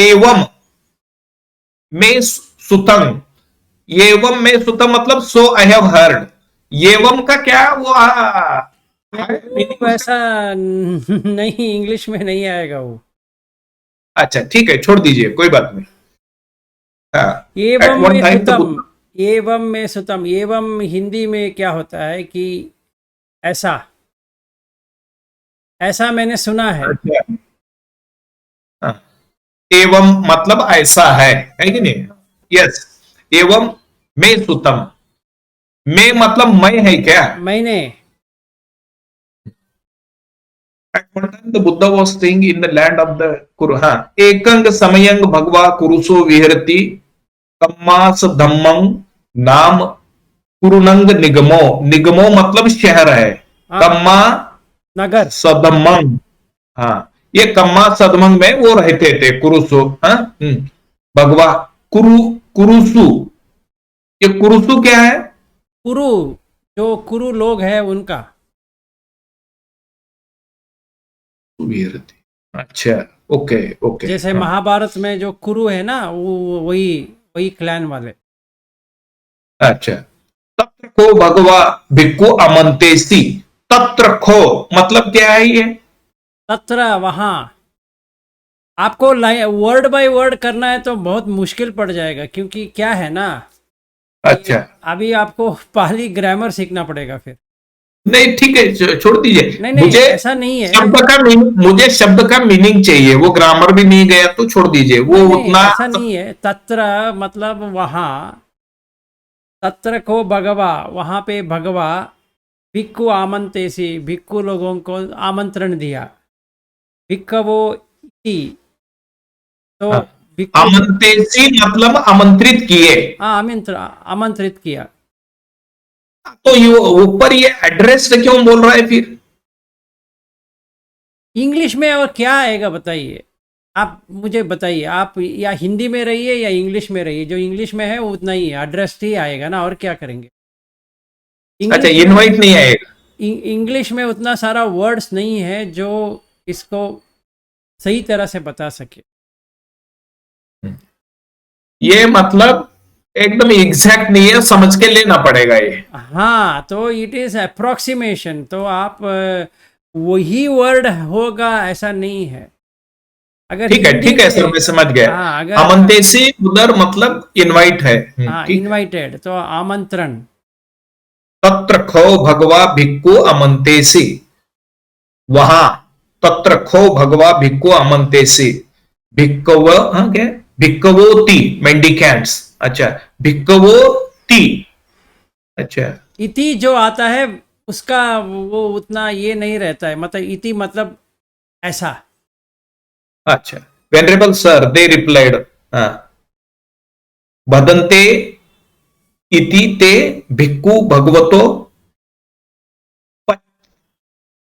एवं में सुतम, एवं में सुतम मतलब सो आई हैव हर्ड। एवं का क्या वो वो मीनिंग उसका? वैसा नहीं, इंग्लिश में नहीं आएगा वो। अच्छा ठीक है, छोड़ दीजिए, कोई बात नहीं। हाँ। एट एवं वन में टाइम द सुतम, बुद्ध। एवं में सुतम, एवं हिंदी में क्या होता है कि ऐसा, ऐसा मैंने सुना है। अच्छा। हाँ। एवं मतलब ऐसा है कि नहीं? यस। एवं में सुतम, में मतलब मैं है क्या? मैंने, At one time, the Buddha was staying in the land of the Kuru. हाँ, एकंग समयंग भगवा कुरुसो विहरति कम्मास धम्मंग नाम कुरुनंग निगमो। निगमो मतलब शहर है। हाँ, कम्मा नगर। सदमंग। हाँ, ये कम्मा सदमंग में वो रहते थे कुरुसो। हाँ। भगवा कुरु, कुरुसु। ये कुरुसु क्या है? कुरु, जो कुरु लोग हैं उनका। विहरति। अच्छा। ओके। ओके। जैसे हाँ। महाभारत में जो कुरु है ना, वो वही, वही क्लैन वाले। अच्छा। तत्र खो भगवा भिक्खु अमंतेसी। तत्र खो मतलब क्या है ये? तत्र वहाँ, आपको वर्ड बाय वर्ड करना है तो बहुत मुश्किल पड़ जाएगा, क्योंकि क्या है ना कि अच्छा। अभी आपको पाली ग्रामर सीखना पड़ेगा फिर। नहीं ठीक है, छोड़ दीजिए नहीं नहीं, मुझे। ऐसा नहीं है। शब्द का मीनिंग, मुझे शब्द का मीनिंग चाहिए, वो ग्रामर भी नहीं गया तो छोड़ दीजिए वो नहीं नहीं, उतना। ऐसा नहीं है। तत्र मतलब वहाँ, तत्र को भगवा, वहाँ पे भगवा, भिक्खु आमंतेसी, भिक्खु लोगों को आमंत्रण दिया। भिक्खवो इति, तो हाँ। भिक्खु लोग, अमंतेसी मतलब आमंत्रित किए। हाँ, आमंत्रित किया। तो ये ऊपर ये एड्रेस क्यों बोल रहा है फिर? इंग्लिश में और क्या आएगा बताइए? आप मुझे बताइए, आप या हिंदी में रहिए या इंग्लिश में रहिए, जो इंग्लिश में है वो उतना ही है, एड्रेस ही आएगा ना, और क्या करेंगे? अच्छा, इंग्लिश में, इनवाइट नहीं आएगा? इंग्लिश में उतना सारा वर्ड्स नहीं है जो इसको सही तरह से बता सके। ये मतलब एकदम एग्जैक्ट नहीं है, समझ के लेना पड़ेगा ये। हाँ, तो इट इज अप्रोक्सीमेशन, तो आप वही वर्ड होगा ऐसा नहीं है। अगर हिंदी ठीक है सर, में, मैं समझ गया। हाँ अगर, अमंतेसी उधर मतलब इनवाइट है। हाँ ठीक है। इनवाइटेड तो आमंत्रण। तत्र खो भगवा भिक्खु अमंतेसी। वहां तत्र खो भगवा भिक्खु अमंतेसी। भिक्कव, हाँ क्या है? भिक्कवोति मेंडिकेंट्स। अच्छा। भिक्कवोति। अच्छा। इति जो आता है उसका वो उतना ये नहीं रहता है, मतलब इति मतलब ऐसा। अच्छा। Venerable sir they replied. हाँ। वदन्ते इति ते भिक्खु भगवतो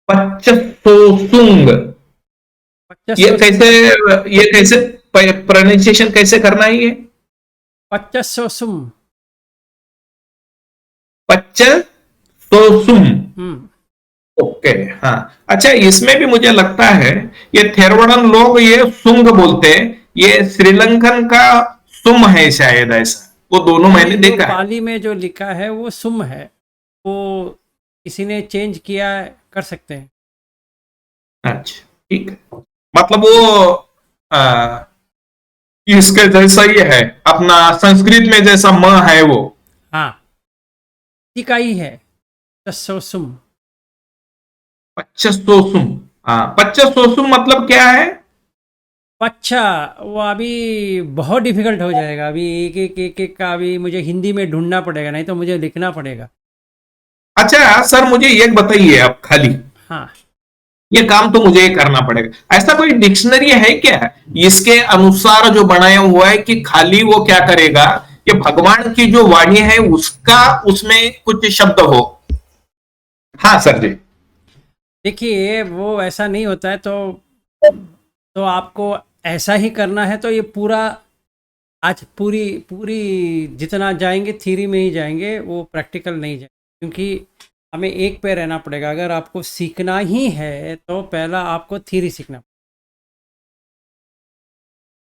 पच्चसोसुंग। ये पच्चसो, कैसे, ये कैसे प्रोनाउंसिएशन कैसे करना है ये? पच्चसोसुम। पच्चसोसुम। हम्म। ओके। हाँ। अच्छा, इसमें भी मुझे लगता है ये थेरवड़न लोग ये सुंग बोलते हैं, ये श्रीलंकन का सुम है शायद, ऐसा वो दोनों नहीं मैंने नहीं, जो देखा है। पाली में जो लिखा है वो सुम है, वो किसी ने चेंज किया है, कर सकते हैं। अच्छा ठीक है। मतलब वो आ, इसके जैसा ही है, अपना संस्कृत में जैसा म है वो। हाँ, इकाई है तस्सोसुम। पच्चसोसुम। हाँ, पच्चसोसुम मतलब क्या है? अच्छा, वो अभी बहुत डिफिकल्ट हो जाएगा, अभी एक एक एक एक का अभी मुझे हिंदी में ढूंढना पड़ेगा, नहीं तो मुझे लिखना पड़ेगा। अच्छा सर, मुझे एक बताइए आप खाली, हाँ, ये काम तो मुझे ही करना पड़ेगा। ऐसा कोई डिक्शनरी है क्या इसके अनुसार जो बनाया हुआ है कि खाली वो क्या करेगा कि भगवान की जो वाणी है उसका उसमें कुछ शब्द हो? हाँ सर जी। देखिए वो ऐसा नहीं होता है, तो आपको ऐसा ही करना है तो ये पूरा, आज पूरी पूरी जितना जाएंगे थ्योरी में ही जाएंगे, वो प्रैक्टिकल नहीं जाएंगे, क्योंकि हमें एक पे रहना पड़ेगा। अगर आपको सीखना ही है तो पहला आपको थ्योरी सीखना,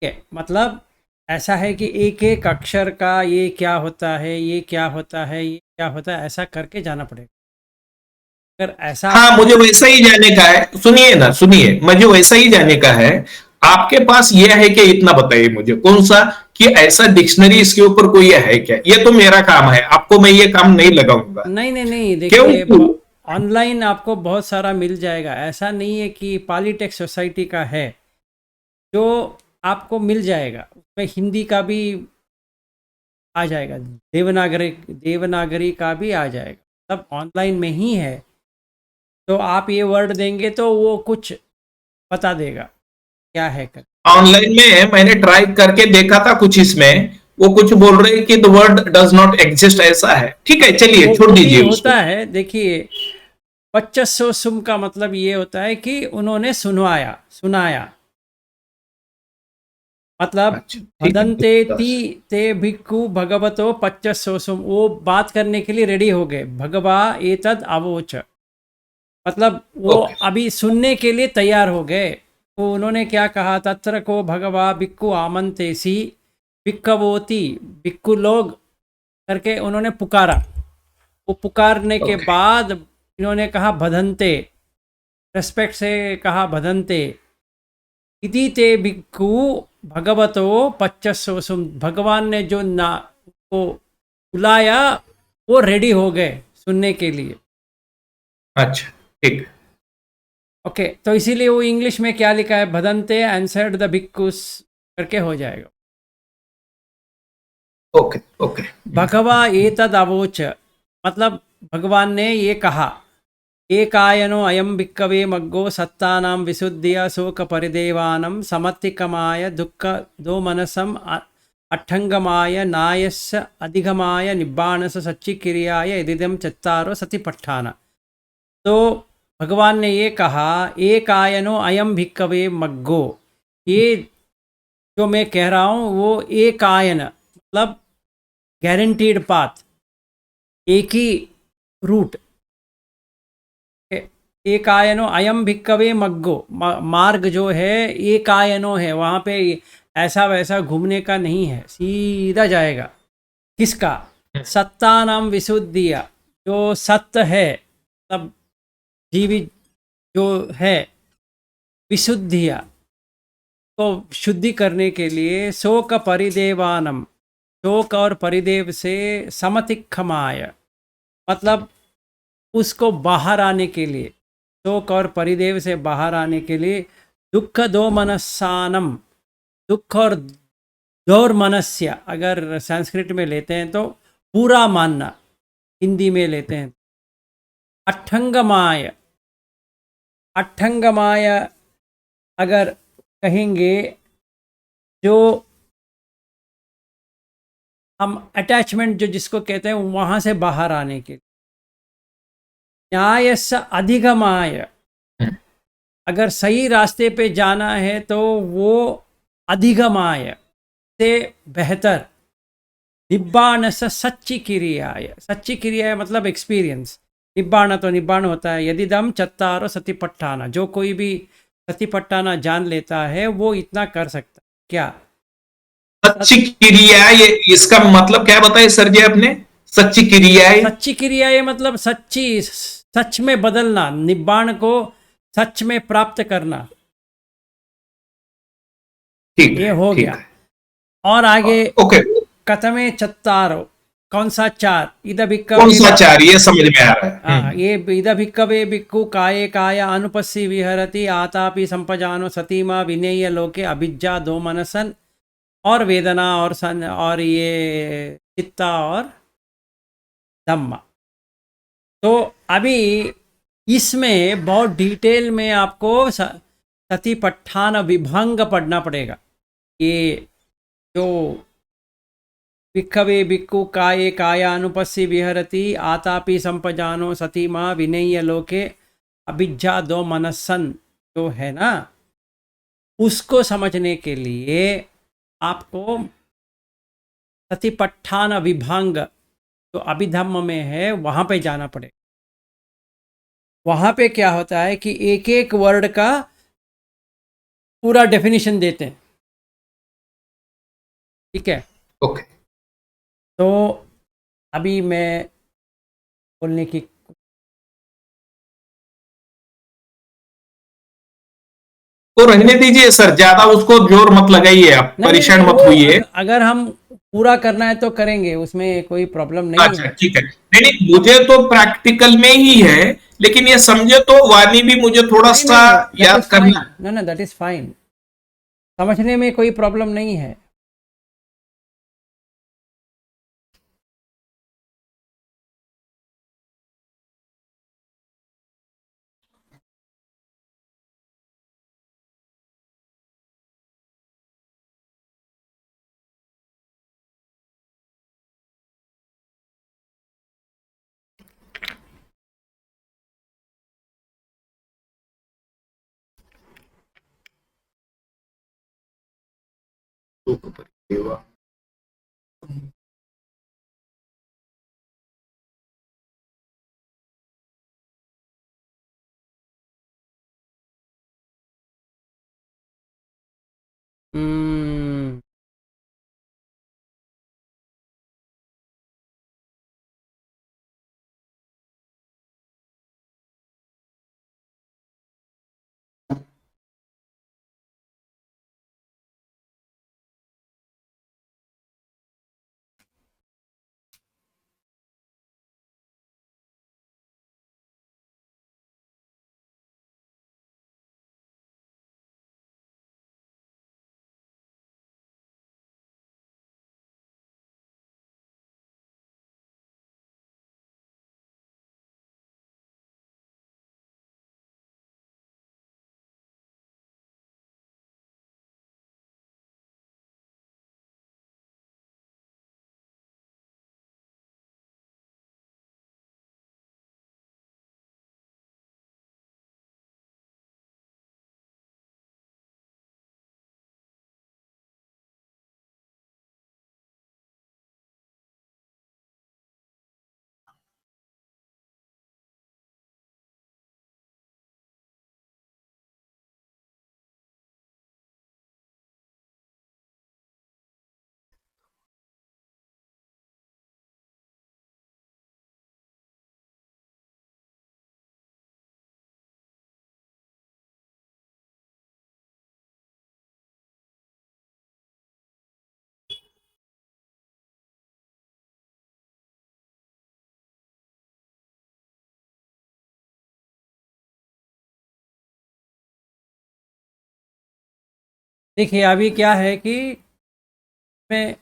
है, मतलब ऐसा है कि एक एक अक्षर का ये क्या होता है, ये क्या होता है, ये क्या होता है, ऐसा करके जाना पड़ेगा। अगर ऐसा आप हाँ, मुझे वैसा ही जाने का है। सुनिए ना, सुनिए, मुझे वैसा ही जाने का है। आपके पास यह है कि इतना बताइए मुझे कौन सा, कि ऐसा डिक्शनरी इसके ऊपर कोई है क्या? ये तो मेरा काम है, आपको मैं ये काम नहीं लगाऊंगा। नहीं नहीं नहीं, क्यों? देखिए ऑनलाइन आपको बहुत सारा मिल जाएगा, ऐसा नहीं है कि पॉलिटेक्स सोसाइटी का है जो आपको मिल जाएगा, उसमें हिंदी का भी आ जाएगा, देवनागरी देवनागरी का भी आ जाएगा, सब ऑनलाइन में ही है। तो आप ये वर्ड देंगे तो वो कुछ बता देगा क्या है कर। ऑनलाइन में मैंने ट्राई करके देखा था कुछ, इसमें वो कुछ बोल रहे हैं कि the word does not exist, ऐसा है। ठीक है, चलिए छोड़ वो भी दीजिए होता उसको। है, देखिए पच्चसो सुम का मतलब ये होता है कि उन्होंने सुनवाया, सुनाया, मतलब अच्छा, ठीक है, भदन्ते ती 10। ते भिक्खु भगवतो पच्चसो सुम, वो बात करने के लिए रेडी हो गए, भगवा एतद अवोच, मतलब वो ओके। अभी सुनने के लिए तैयार हो गए। तो उन्होंने क्या कहा, तत्र को भगवा भिक्खु आमंतेसी भिक्खवोति, भिक्खु लोग करके उन्होंने पुकारा। वो पुकारने के ओके। बाद इन्होंने कहा भदन्ते, रेस्पेक्ट से कहा भदन्ते, इति ते भिक्खु भगवतो पच्चसो सुम, भगवान ने जो ना को बुलाया वो रेडी हो गए सुनने के लिए। अच्छा, ठीक। ओके, तो इसीलिए वो इंग्लिश में क्या लिखा है, भदन्ते आंसर्ड द भिक्खुस करके हो जाएगा। Okay, okay. भगवा एतद अवोच, मतलब भगवान ने ये कहा, एकायनो अयम भिक्कवे मग्गो सत्तानां विशुद्धिया शोक परिदेवानं समत्तिकमाय दुःख दो मनसम अठंगमाय नायस्य अधिगमाय निब्बाणस सच्चिक्रियाय यदिदं चत्तारो सतिपट्ठान। तो भगवान ने ये कहा, एक आयनो अयम भिक्कवे मग्गो, ये जो मैं कह रहा हूँ वो एक आयन मतलब गारंटीड पाथ, एक ही रूट, एक आयनो अयम भिक्कवे मग्गो, मार्ग जो है एक आयनो है, वहाँ पे ऐसा वैसा घूमने का नहीं है, सीधा जाएगा। किसका? सत्ता नाम विशुद्धिया, जो सत्य है, तब जीवित जो है, विशुद्धिया को शुद्धि करने के लिए, शोक परिदेवानम, शोक और परिदेव से समतिक्षमाय, मतलब उसको बाहर आने के लिए, शोक और परिदेव से बाहर आने के लिए, दुख दो मनस्सानम, दुख और दौर मनस्य अगर संस्कृत में लेते हैं तो पूरा मानना, हिंदी में लेते हैं अठंगमाय, अठंगमाय अगर कहेंगे, जो हम अटैचमेंट जो जिसको कहते हैं वहाँ से बाहर आने के लिए, न्यायस्य अधिगमाय, अगर सही रास्ते पे जाना है तो वो अधिगमाय से बेहतर, निब्बाण से सच्ची क्रियाय, सच्ची क्रिया मतलब एक्सपीरियंस, निब्बाण तो निब्बाण होता है, यदि दम चत्तारो सतिपट्ठाना, जो कोई भी सतिपट्ठाना जान लेता है वो इतना कर सकता है। क्या? सच्ची क्रिया, ये इसका मतलब क्या बताया सर जी आपने? सच्ची क्रिया है। सच्ची क्रिया ये मतलब सच्ची, सच में बदलना, निब्बाण को सच में प्राप्त करना, ठीक ये है, हो ठीक गया। है। और आगे ओके। कथमे चत्तारो, कौन सा चार, इद कौन भिक्कवे, सा चार, ये समझ में आ रहा है। ये इद भिक्कवे भिक्खु काये काय अनुपस्सी विहरति आतापि संपजानो सतीमा विनेय लोके अभिज्जा दो मनसन, और वेदना और सन और ये चित्ता और धम्मा। तो अभी इसमें बहुत डिटेल में आपको सतिपट्ठान विभंग पढ़ना पड़ेगा। ये जो भिक्खवे भिक्खु काये कायानुपस्सी विहरति आतापि संपजानो सतीमा विनेय लोके अभिज्ञा दो मनसन, जो है ना, उसको समझने के लिए आपको सतिपट्ठान विभंग जो अभिधम्म में है वहाँ पे जाना पड़ेगा। वहाँ पे क्या होता है कि एक एक वर्ड का पूरा डेफिनेशन देते हैं। ठीक है। ओके। तो अभी मैं बोलने की तो रहने दीजिए सर, ज्यादा उसको जोर मत लगाइए, आप नहीं नहीं परेशान नहीं, मत वो होइए। अगर हम पूरा करना है तो करेंगे, उसमें कोई प्रॉब्लम नहीं अच्छा है। ठीक है, नहीं नहीं, मुझे तो प्रैक्टिकल में ही है, लेकिन ये समझे तो वाणी भी मुझे थोड़ा नहीं सा नहीं, दैट याद इज करना फाइन, है। ना ना, दैट इज फाइन, समझने में कोई प्रॉब्लम नहीं है। हम्म। देखिए अभी क्या है कि मैं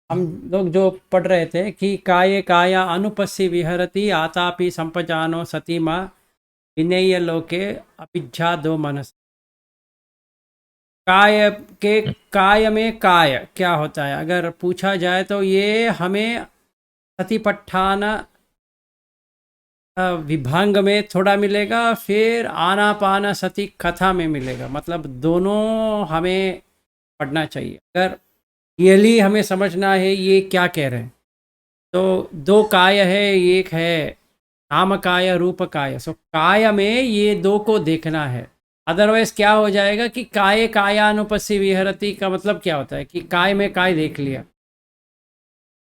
हम लोग जो पढ़ रहे थे कि काये काया अनुपस्सी विहरति आतापि संपजानो सतीमा विनेय लोके अपिज्जा दो मनस। काय के काय में काय क्या होता है अगर पूछा जाए तो ये हमें सतीपट्ठान विभांग में थोड़ा मिलेगा, फिर आनापान सती कथा में मिलेगा, मतलब दोनों हमें पढ़ना चाहिए अगर रियली हमें समझना है ये क्या कह रहे हैं। तो दो काय है, एक है नाम काय रूप काय, सो काय में ये दो को देखना है। अदरवाइज क्या हो जाएगा कि काय कायानुपस्सी विहरति का मतलब क्या होता है कि काय में काय देख लिया,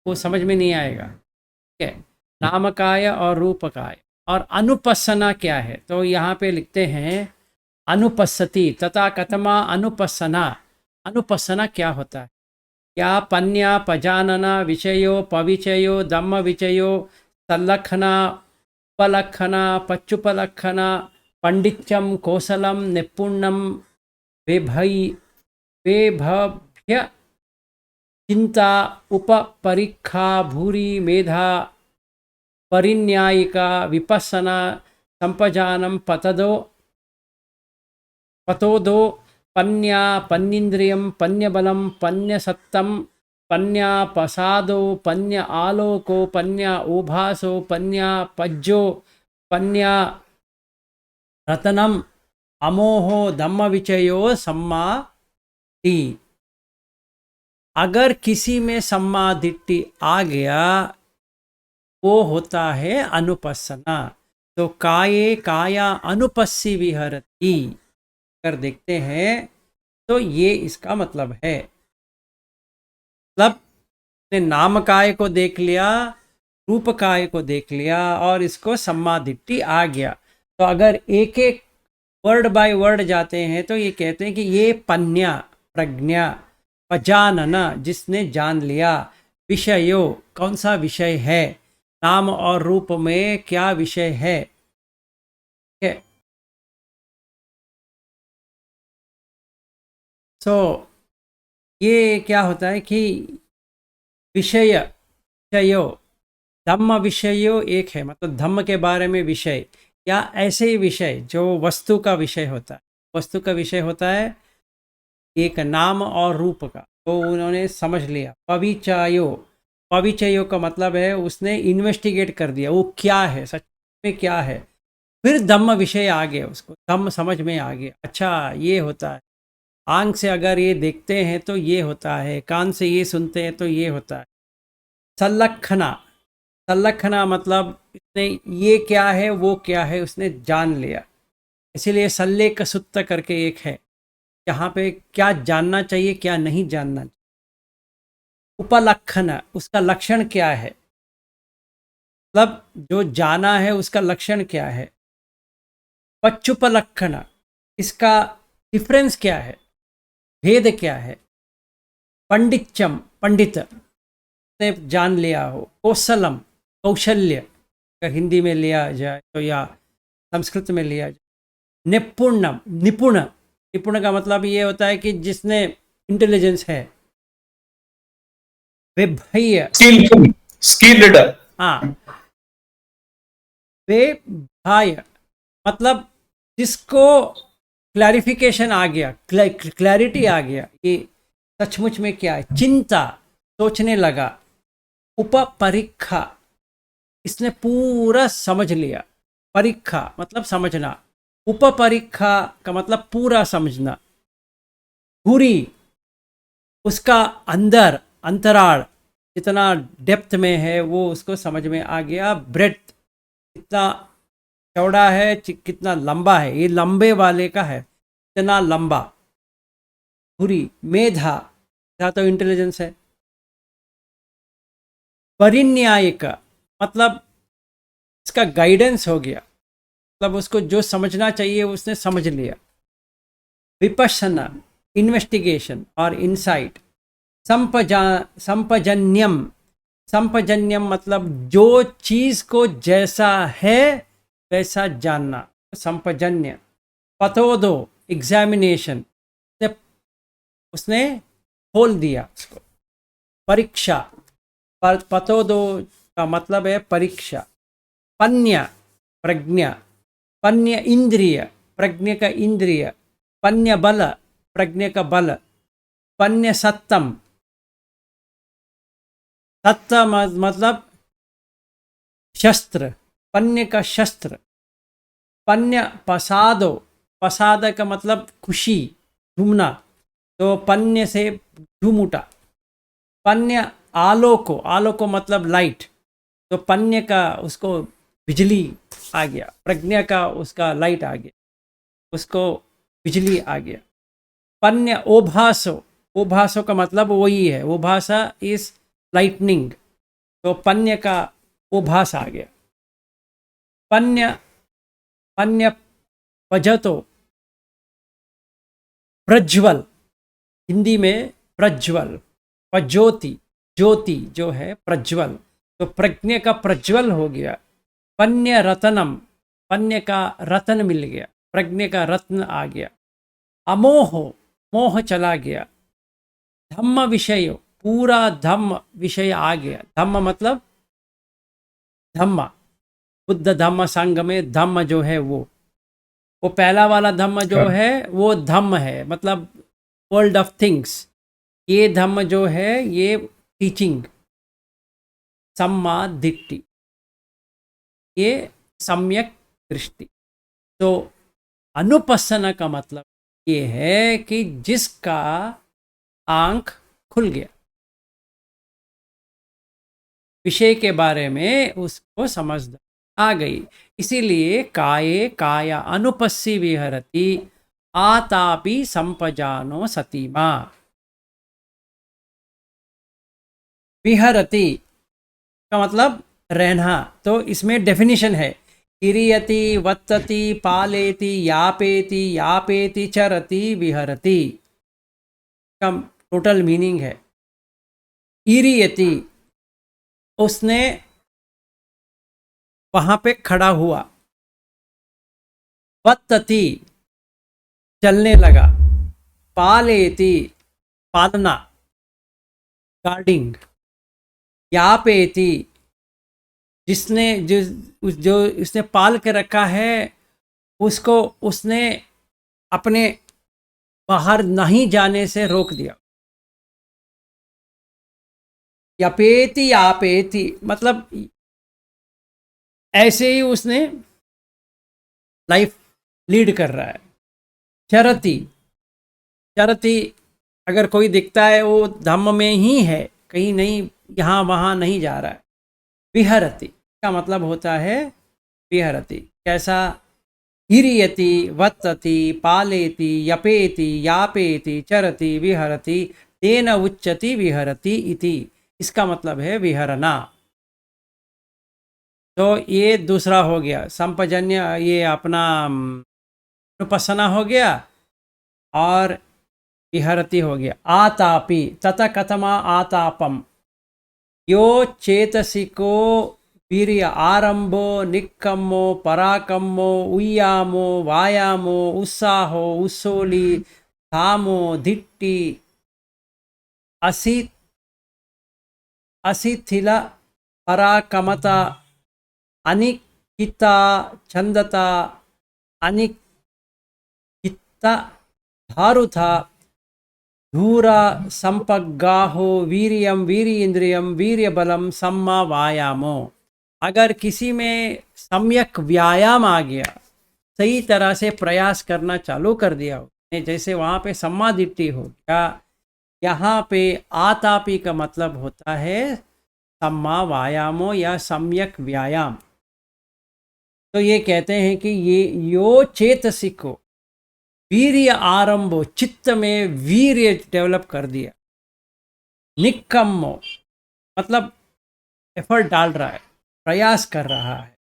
वो समझ में नहीं आएगा। ठीक है, नाम काय और रूप काय। और अनुपස්සना क्या है, तो यहाँ पे लिखते हैं अनुपस्सति तथा कथमा अनुपස්සना। अनुपස්සना क्या होता है, क्या पन्या पजानना विषयो पविचयो दम्म विचयो संलखना उपलखना पच्चुपलखना पंडित्यम कौशलम निपुणम वेभई वेभभ्य चिंता उपपरीक्षा भूरि मेधा परिन्यायिका विपස්සना संपजानम पतदो पतोदो पन्या पन्निंद्रियम पन्यबलम पन्यसत्तम पन्या पसादो पन्य आलोको पन्या ओभासो पन्या पज्जो पन्या रतनम अमोहो धम्म विचयो सम्मा ति। अगर किसी में सम्मा दिट्टि आ गया वो होता है अनुपස්සना। तो काये काया अनुपस्सी विहरति कर देखते हैं तो ये इसका मतलब है। मतलब ने नाम काय को देख लिया, रूप काय को देख लिया और इसको सम्मादिट्टि आ गया। तो अगर एक एक वर्ड बाय वर्ड जाते हैं तो ये कहते हैं कि ये पन्या, प्रज्ञा, पजानना जिसने जान लिया, विषयो कौन सा विषय है, नाम और रूप में क्या विषय है। सो ये क्या होता है कि विषय, विषयो, धम्म विषयो एक है, मतलब धम्म के बारे में विषय, या ऐसे ही विषय जो वस्तु का विषय होता है। वस्तु का विषय होता है एक नाम और रूप का, तो उन्होंने समझ लिया। पविचयो, पविचयो का मतलब है उसने इन्वेस्टिगेट कर दिया वो क्या है, सच में क्या है। फिर धम्म विषय आ गया, उसको धम्म समझ में आ गया, अच्छा ये होता है, आंख से अगर ये देखते हैं तो ये होता है, कान से ये सुनते हैं तो ये होता है। सल्लखना, सल्लखना मतलब इसने ये क्या है वो क्या है उसने जान लिया। इसीलिए सल्लेख सुत्त करके एक है, जहाँ पे क्या जानना चाहिए क्या नहीं जानना चाहिए। उपलक्षण, उसका लक्षण क्या है, मतलब जो जाना है उसका लक्षण क्या है। पच्चुपलक्षण, इसका डिफरेंस क्या है, भेद क्या है। पंडितचम, पंडित ने जान लिया हो। कौशलम, कौशल्य, अगर हिंदी में लिया जाए तो या संस्कृत में लिया जाए। निपुणम, निपुण, निपुण का मतलब ये होता है कि जिसने इंटेलिजेंस है। विभय, स्किलफुल, स्किल्ड। हाँ, विभाय मतलब जिसको क्लैरिफिकेशन आ गया, क्लैरिटी आ गया कि सचमुच में क्या है। चिंता, सोचने लगा। उपपरीक्षा, इसने पूरा समझ लिया। परीक्षा मतलब समझना, उपपरीक्षा का मतलब पूरा समझना। पूरी, उसका अंदर, अंतराल कितना डेप्थ में है वो उसको समझ में आ गया। ब्रेथ, कितना चौड़ा है कितना लंबा है, ये लंबे वाले का है, कितना लंबा। पूरी मेधा, मेधा तो इंटेलिजेंस है। परिन्यायिक मतलब इसका गाइडेंस हो गया, मतलब उसको जो समझना चाहिए उसने समझ लिया। विपश्यना, इन्वेस्टिगेशन और इंसाइट। संपजन्यम, संपजन्यम मतलब जो चीज को जैसा है वैसा जानना, संपजन्य। पतोदो, एग्जामिनेशन, उसने खोल दिया उसको। परीक्षा, पतोदो का मतलब है परीक्षा। पन्य, प्रज्ञा, पन्य इंद्रिय, प्रज्ञा का इंद्रिय। पन्य बल, प्रज्ञा का बल। पन्य सत्तम, सत्ता मतलब शस्त्र, पन्य का शस्त्र। पन्य पसादो, पसाद का मतलब खुशी, झूमना, तो पन्य से झूम उठा। पन्य आलोको, आलोको मतलब लाइट, तो पन्य का उसको बिजली आ गया। प्रज्ञा का उसका लाइट आ गया, उसको बिजली आ गया। पन्य ओभासो, ओभासो का मतलब वही है, ओभासा इज लाइटनिंग, तो पन्य का ओभास आ गया। पन्य, पन्य पजतो, प्रज्वल, हिंदी में प्रज्वल, प्रज्योति, ज्योति जो है प्रज्वल, तो प्रज्ञा का प्रज्वल हो गया। पन्य रतनम, पन्य का रतन मिल गया, प्रज्ञा का रत्न आ गया। अमोह, मोह चला गया। धम्म विषय, पूरा धम्म विषय आ गया। धम्म मतलब धम्म, बुद्ध धम्म संघ में धम्म जो है वो पहला वाला धम्म जो है वो धम्म है, मतलब वर्ल्ड ऑफ थिंग्स। ये धम्म जो है ये टीचिंग, सम्मा दिट्टि, ये सम्यक दृष्टि। तो अनुपस्सन का मतलब ये है कि जिसका आंख खुल गया, विषय के बारे में उसको समझ आ गई। इसीलिए काये काया अनुपस्सी विहरति आतापि संपजानो सतीमा। विहरति का मतलब रहना। तो इसमें डेफिनेशन है, किरियति, वत्तति, पालेति, यापेति, यापेति, चरति, विहरति का टोटल मीनिंग है। इरियति, उसने वहां पे खड़ा हुआ। वत्तति, चलने लगा। पालेति, पालना, गार्डिंग। यापेति, जिसने जो उसने पाल के रखा है, उसको उसने अपने बाहर नहीं जाने से रोक दिया। यपेति, यापेति मतलब ऐसे ही उसने लाइफ लीड कर रहा है। चरति, चरति अगर कोई दिखता है वो धम्म में ही है, कहीं नहीं, यहाँ वहाँ नहीं जा रहा है। विहरति का मतलब होता है विहरति। कैसा? हिरियति, वत्तति, पालेति, यपेति, यापेति, चरति, विहरति, तेन उच्यति विहरति इति। इसका मतलब है विहरना। तो ये दूसरा हो गया संपजन्य, ये अपना अनुपसना हो गया, और विहरति हो गया। आतापि, तत कथमा आतापम, यो चेतसिको वीर्य आरंभो निक्कमो पराकम्मो उय्यामो वायामो उत्साहो उस्सोली धामो धिट्टि असि असिथिल पराकमता अनिकिता छंदता अनिकिता धारुथा धूरा संपग्गाहो वीर्यम वीर्येन्द्रियम वीर्यबलम सम्मा वायामो। अगर किसी में सम्यक व्यायाम आ गया, सही तरह से प्रयास करना चालू कर दिया हो, जैसे वहाँ पे सम्मा दिट्टी हो गया, यहाँ पे आतापी का मतलब होता है सम्मा वायामो या सम्यक व्यायाम। तो ये कहते हैं कि ये यो चेतसिको वीर्य आरंभो, चित्त में वीर्य डेवलप कर दिया। निक्कम्मो मतलब एफर्ट डाल रहा है, प्रयास कर रहा है।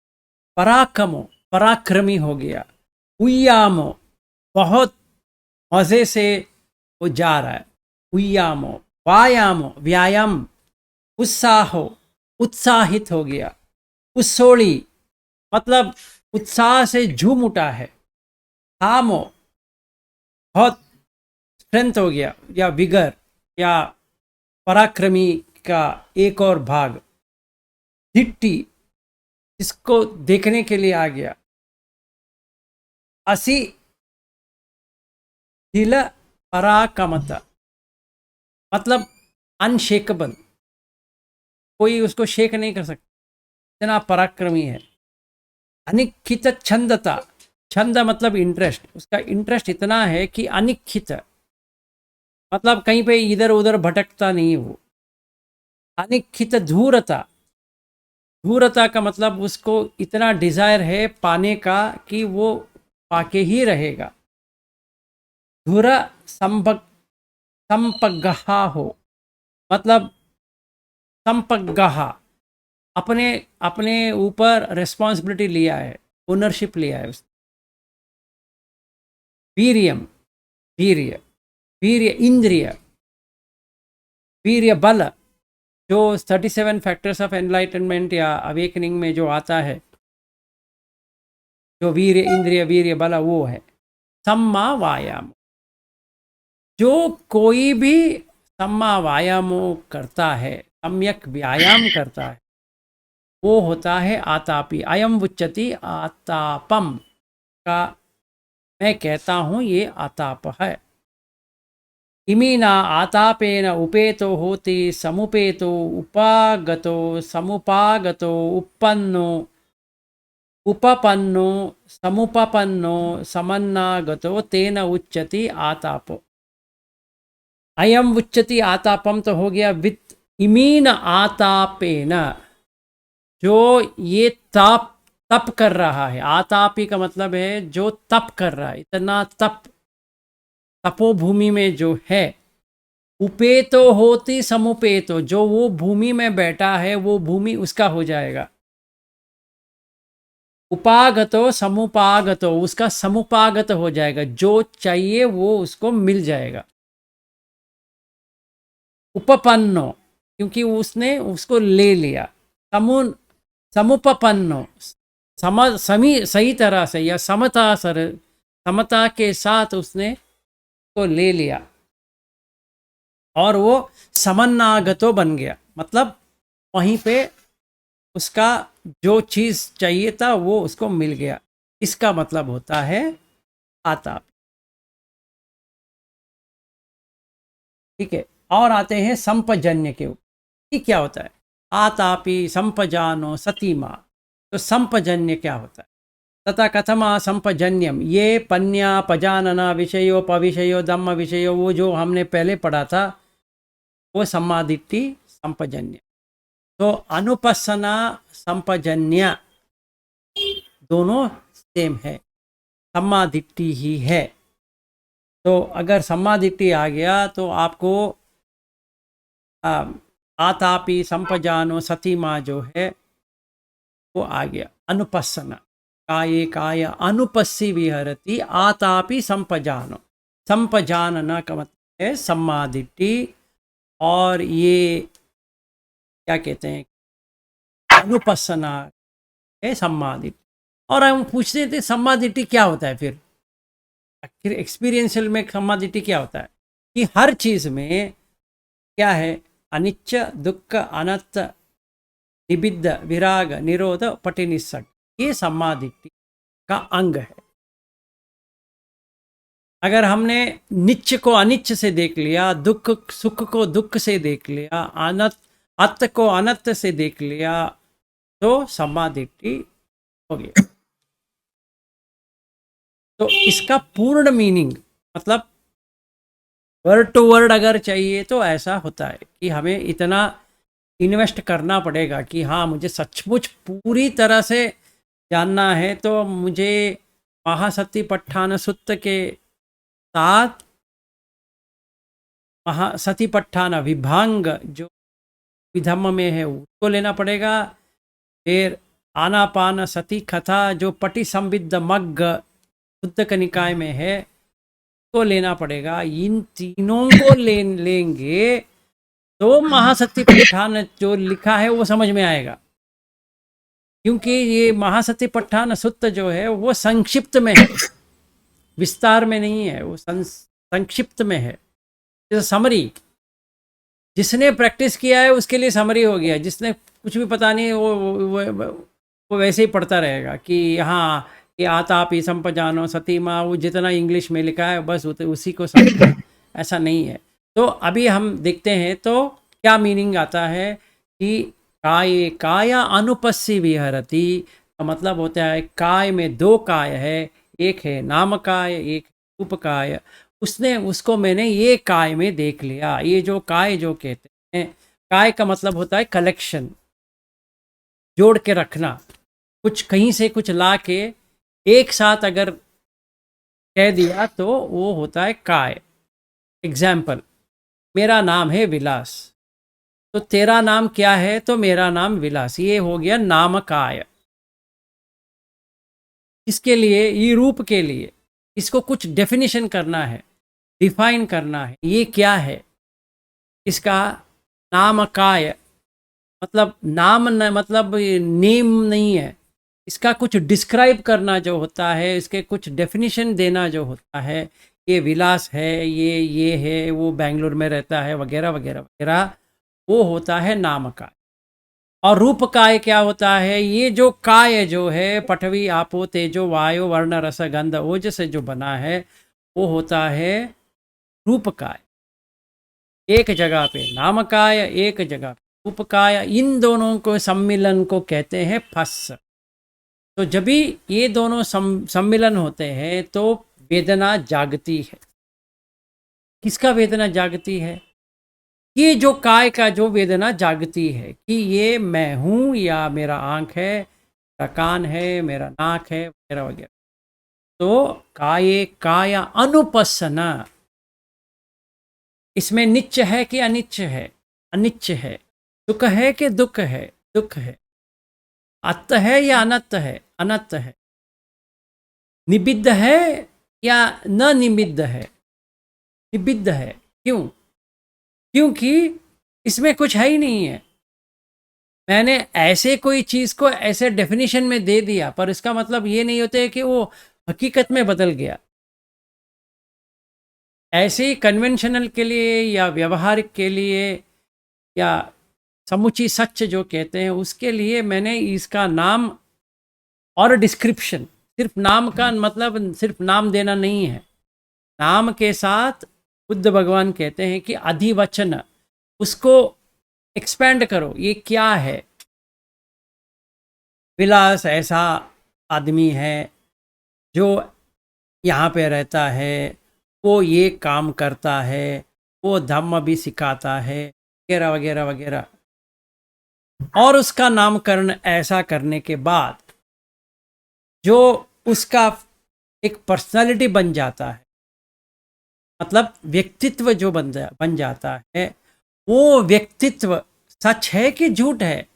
पराक्रमो, पराक्रमी हो गया। उय्यामो, बहुत मज़े से वो जा रहा है। उय्यामो। वायामो, व्यायाम। उत्साहो, उत्साहित हो गया। उत्सोली मतलब उत्साह से झूम उठा है। थामो, बहुत स्ट्रेंथ हो गया या विगर या पराक्रमी का एक और भाग। धिट्टी, इसको देखने के लिए आ गया। असि हिल पराकमता मतलब अनशेकेबल, कोई उसको शेक नहीं कर सकता, इतना पराक्रमी है। अनिखित छंदता, छंद मतलब इंटरेस्ट, उसका इंटरेस्ट इतना है कि अनिखित मतलब कहीं पे इधर उधर भटकता नहीं वो। अनिखित धूरता, धूरता का मतलब उसको इतना डिजायर है पाने का कि वो पाके ही रहेगा। धुर संपग, संपग्गहा हो मतलब संपग्गहा, अपने अपने ऊपर रिस्पॉन्सिबिलिटी लिया है, ओनरशिप लिया है उसने। वीर्यम, वीर्य, वीर्य इंद्रिय, वीर्य बल, जो 37 फैक्टर्स ऑफ एनलाइटनमेंट या अवेकनिंग में जो आता है, जो वीर्य इंद्रिय वीर्य बल वो है। सम्मा वायाम, जो कोई भी सम्मा वायामो करता है, सम्यक व्यायाम करता है, वो होता है आतापी। अयम उच्यति आतापम का मैं कहता हूँ ये आताप है। इमीना आतापेन उपेतो होति समुपेतो उपागतो समुपागतो उपन्नो उपपन्नो समुपपन्नो समन्नागतो तेन उच्यति आतापो। अयम उच्यति आतापम तो हो गया वित इमीन आतापेन, जो ये तप कर रहा है। आतापी का मतलब है जो तप कर रहा है, इतना तप, तपोभूमि में जो है, उपेतो होती समुपेतो, जो वो भूमि में बैठा है वो भूमि उसका हो जाएगा। उपागतो समुपागतो, उसका समुपागत हो जाएगा, जो चाहिए वो उसको मिल जाएगा। उपपन्नो, क्योंकि उसने उसको ले लिया। समुपपन्नो, सही तरह से या समता के साथ उसने को ले लिया और वो समन्नागतो बन गया, मतलब वहीं पे उसका जो चीज चाहिए था वो उसको मिल गया। इसका मतलब होता है आताप। ठीक है, और आते हैं संपजन्य के ऊपर कि क्या होता है। आतापी संपजानो सतीमा, तो संपजन्य क्या होता है। तथा कथमा संपजन्यम, ये पन्या पजानना विषयो पविषयो दम्म विषयो, वो जो हमने पहले पढ़ा था वो सम्मादिट्टी संपजन्य। तो अनुपස්සना संपजन्य दोनों सेम है, सम्मादिट्टी ही है। तो अगर सम्मादिट्टी आ गया तो आपको आतापी संपजानो सतीमा जो है वो आ गया। अनुपස්සना, काये काय अनुपस्सी विहरती आतापि संपजानो, संपजानना का मतलब है सम्मादिट्टी। और ये क्या कहते हैं, अनुपස්සना है सम्मादिट्टी। और हम पूछते थे सम्मादिट्टी क्या होता है, फिर एक्सपीरियंशियल में सम्मादिट्टी क्या होता है कि हर चीज में क्या है, अनिच्च दुख अनंत निबिद्ध विराग निरोध पटिनिस्सक, ये सम्मादिट्टी का अंग है। अगर हमने निच्च को अनिच्च से देख लिया, दुख सुख को दुख से देख लिया, अनत अत को अनंत से देख लिया, तो सम्मादिट्टी हो गया। तो इसका पूर्ण मीनिंग मतलब वर्ड टू वर्ड अगर चाहिए तो ऐसा होता है कि हमें इतना इन्वेस्ट करना पड़ेगा कि हाँ मुझे सचमुच पूरी तरह से जानना है, तो मुझे महासती पट्ठान सुत्त के साथ महासती पट्ठान विभांग जो विधम्म में है उसको लेना पड़ेगा। फिर आनापान सती कथा जो पटि संबिद्ध मग्ग शुद्ध निकाय में है को लेना पड़ेगा। इन तीनों को लेंगे तो महासती पट्ठान जो लिखा है वो समझ में आएगा, क्योंकि ये महासती पट्ठान सुत्त जो है वो संक्षिप्त में है, विस्तार में नहीं है, वो संक्षिप्त में है। जैसे समरी, जिसने प्रैक्टिस किया है उसके लिए समरी हो गया, जिसने कुछ भी पता नहीं वो वैसे ही पढ़ता रहेगा कि हाँ ये आतापी संपजानो सतीमा, वो जितना इंग्लिश में लिखा है बस उसी को समझ। ऐसा नहीं है। तो अभी हम देखते हैं तो क्या मीनिंग आता है कि काय काया अनुपस्सी विहरती का मतलब होता है काय में दो काय है, एक है नाम काय, एक रूप काय। उसने उसको मैंने ये काय में देख लिया। ये जो काय जो कहते हैं, काय का मतलब होता है कलेक्शन, जोड़ के रखना, कुछ कहीं से कुछ ला के एक साथ अगर कह दिया तो वो होता है काय। एग्जाम्पल, मेरा नाम है विलास, तो तेरा नाम क्या है, तो मेरा नाम विलास, ये हो गया नाम काय। इसके लिए, ये रूप के लिए इसको कुछ डेफिनेशन करना है, डिफाइन करना है, ये क्या है। इसका नाम काय मतलब नाम न, मतलब नेम नहीं है, इसका कुछ डिस्क्राइब करना जो होता है, इसके कुछ डेफिनेशन देना जो होता है। ये विलास है, ये है, वो बेंगलुरु में रहता है, वगैरह वगैरह वगैरह, वो होता है नाम काय। और रूप काय क्या होता है, ये जो काय जो है पठवी आपो तेजो वायु वर्ण रस गंध ओज से जो बना है वो होता है रूप काय। एक जगह पे नाम काय, एक जगह पे रूप काय, इन दोनों को सम्मिलन को कहते हैं फस। तो जब भी ये दोनों सम्मिलन होते हैं तो वेदना जागती है। किसका वेदना जागती है, ये जो काय का जो वेदना जागती है कि ये मैं हूं, या मेरा आंख है, मेरा कान है, मेरा नाक है, वगैरह वगैरह। तो काये काया अनुपस्सना, इसमें नित्य है कि अनित्य है? अनित्य है। सुख है कि दुख है? दुख है। अत्त है या अनत्त है? अनत्त है। निबिद्ध है या न निबिद्ध है? निबिद्ध है। क्यों? क्योंकि इसमें कुछ है ही नहीं है। मैंने ऐसे कोई चीज को ऐसे डेफिनेशन में दे दिया, पर इसका मतलब ये नहीं होता है कि वो हकीकत में बदल गया। ऐसे ही कन्वेंशनल के लिए या व्यवहारिक के लिए या समुची सच जो कहते हैं उसके लिए मैंने इसका नाम और डिस्क्रिप्शन, सिर्फ नाम का मतलब सिर्फ नाम देना नहीं है। नाम के साथ बुद्ध भगवान कहते हैं कि अधिवचन, उसको एक्सपेंड करो। ये क्या है? विलास ऐसा आदमी है जो यहाँ पे रहता है, वो ये काम करता है, वो धम्म भी सिखाता है, वगैरह वगैरह वगैरह। और उसका नामकरण ऐसा करने के बाद जो उसका एक पर्सनालिटी बन जाता है, मतलब व्यक्तित्व जो बन जाता है, वो व्यक्तित्व सच है कि झूठ है?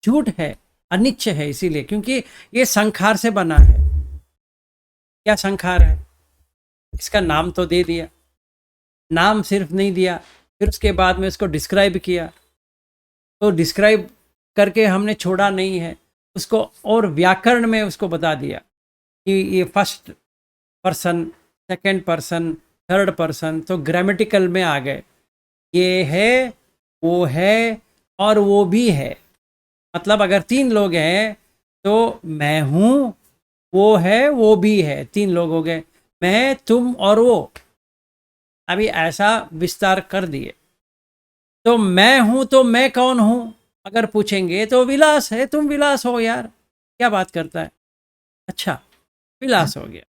झूठ है, अनित्य है। इसीलिए क्योंकि ये संखार से बना है। क्या संखार है? इसका नाम तो दे दिया, नाम सिर्फ नहीं दिया, फिर उसके बाद में इसको डिस्क्राइब किया। तो डिस्क्राइब करके हमने छोड़ा नहीं है उसको, और व्याकरण में उसको बता दिया कि ये first person, second person, third person. तो ग्रामेटिकल में आ गए, ये है, वो है और वो भी है। मतलब अगर तीन लोग हैं तो मैं हूँ, वो है, वो भी है। तीन लोग हो गए, मैं, तुम और वो। अभी ऐसा विस्तार कर दिए तो मैं हूं तो मैं कौन हूं अगर पूछेंगे तो विलास है। तुम विलास हो यार, क्या बात करता है? अच्छा, विलास हो गया।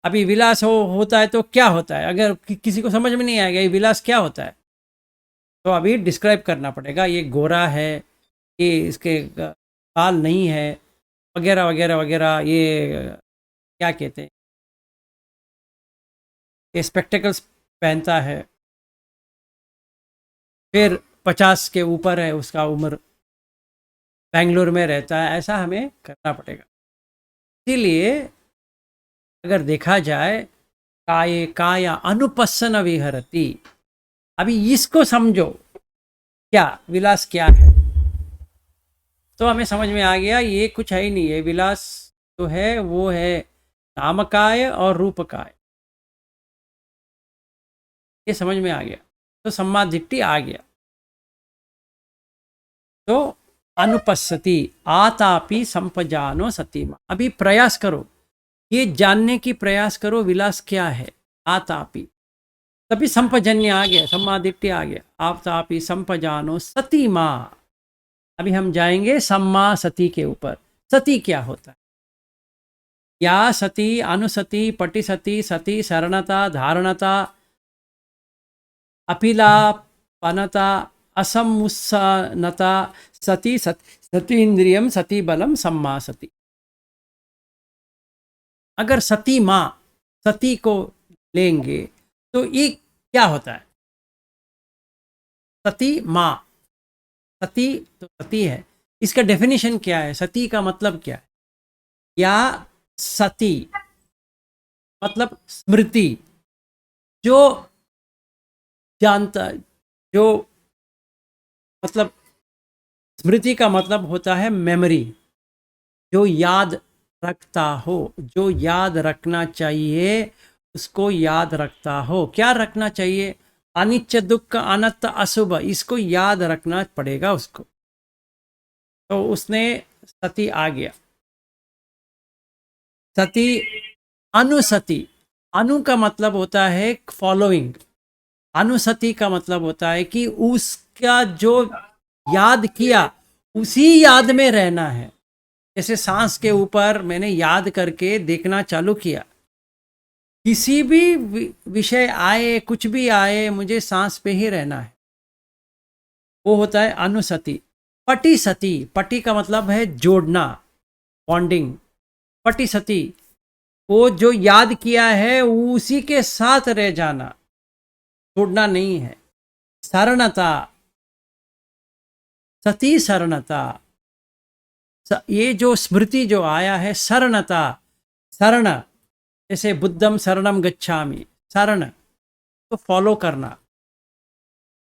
अभी विलास होता है तो क्या होता है? अगर किसी को समझ में नहीं आएगा ये विलास क्या होता है, तो अभी डिस्क्राइब करना पड़ेगा। ये गोरा है, ये इसके बाल नहीं है, वगैरह वगैरह वगैरह। ये क्या कहते हैं, ये स्पेक्टेकल्स पहनता है, फिर 50 के ऊपर है उसका उम्र, बेंगलोर में रहता है। ऐसा हमें करना पड़ेगा। इसीलिए अगर देखा जाए, काये काया अनुपस्सन विहरती। अभी इसको समझो, क्या विलास क्या है, तो हमें समझ में आ गया ये कुछ है ही नहीं है। विलास जो है वो है नामकाय और रूपकाय। ये समझ में आ गया तो सम्मा दिट्ठी आ गया। तो अनुपस्सति आतापि संपजानो सतीमा। अभी प्रयास करो, ये जानने की प्रयास करो विलास क्या है। आतापि, तभी संपजन्य आ गया, सम्मादिट्य आ गया। आतापि संपजानो सतीमा। अभी हम जाएंगे सम्मा सती के ऊपर। सती क्या होता है? या सती, अनुसती, पटिसती, सती, शरणता, धारणता, अपिलापनता, असमुत्सनता, सती सती इंद्रियम, सती बलम, सम्मा सती। अगर सती माँ, सती को लेंगे तो ये क्या होता है? सती माँ, सती तो सती है, इसका डेफिनेशन क्या है? सती का मतलब क्या है? या सती मतलब स्मृति, जो जानता, जो मतलब स्मृति का मतलब होता है मेमोरी, जो याद रखता हो, जो याद रखना चाहिए उसको याद रखता हो। क्या रखना चाहिए? अनित्य, दुख, अनंत, अशुभ, इसको याद रखना पड़ेगा उसको। तो उसने सती आ गया। सती, अनुसती, अनु का मतलब होता है फॉलोइंग, अनुसती का मतलब होता है कि उसका जो याद किया उसी याद में रहना है। जैसे सांस के ऊपर मैंने याद करके देखना चालू किया, किसी भी विषय आए, कुछ भी आए, मुझे सांस पे ही रहना है, वो होता है अनुसति। पटी सती, पटी का मतलब है जोड़ना, बॉन्डिंग। पटी सती, वो जो याद किया है उसी के साथ रह जाना। छोड़ना नहीं है। शरणता, सती शरणता, ये जो स्मृति जो आया है शरणता, शरण, जैसे बुद्धम शरणम गच्छामि, शरण तो फॉलो करना,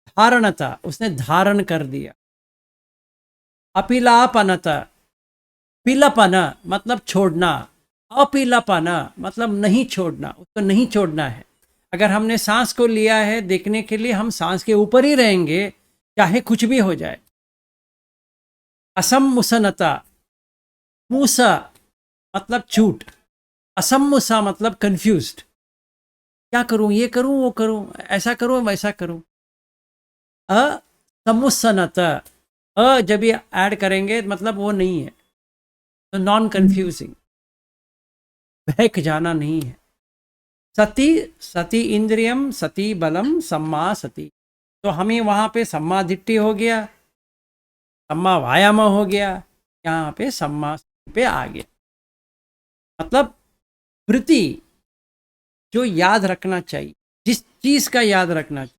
धारणता उसने धारण कर दिया, अपीलापनता, पीलापन मतलब छोड़ना, अपीलापन मतलब नहीं छोड़ना, उसको नहीं छोड़ना है। अगर हमने सांस को लिया है देखने के लिए, हम सांस के ऊपर ही रहेंगे चाहे कुछ भी हो जाए। असम्मुसनता, मूसा मतलब झूठ, असम्मुसा मतलब कंफ्यूज्ड, क्या करूं, ये करूं वो करूं, ऐसा करूं वैसा करूं। असम्मुसनत, जब ये ऐड करेंगे मतलब वो नहीं है, तो नॉन कंफ्यूजिंग, बहक जाना नहीं है। सती, सती इंद्रियम सती बलम सम्मा सती, तो हमें वहां पे सम्मा दिट्ठी हो गया, सम्मा वायाम हो गया, यहाँ पे सम्मा पे आ गया। मतलब वृत्ति जो याद रखना चाहिए, जिस चीज का याद रखना चाहिए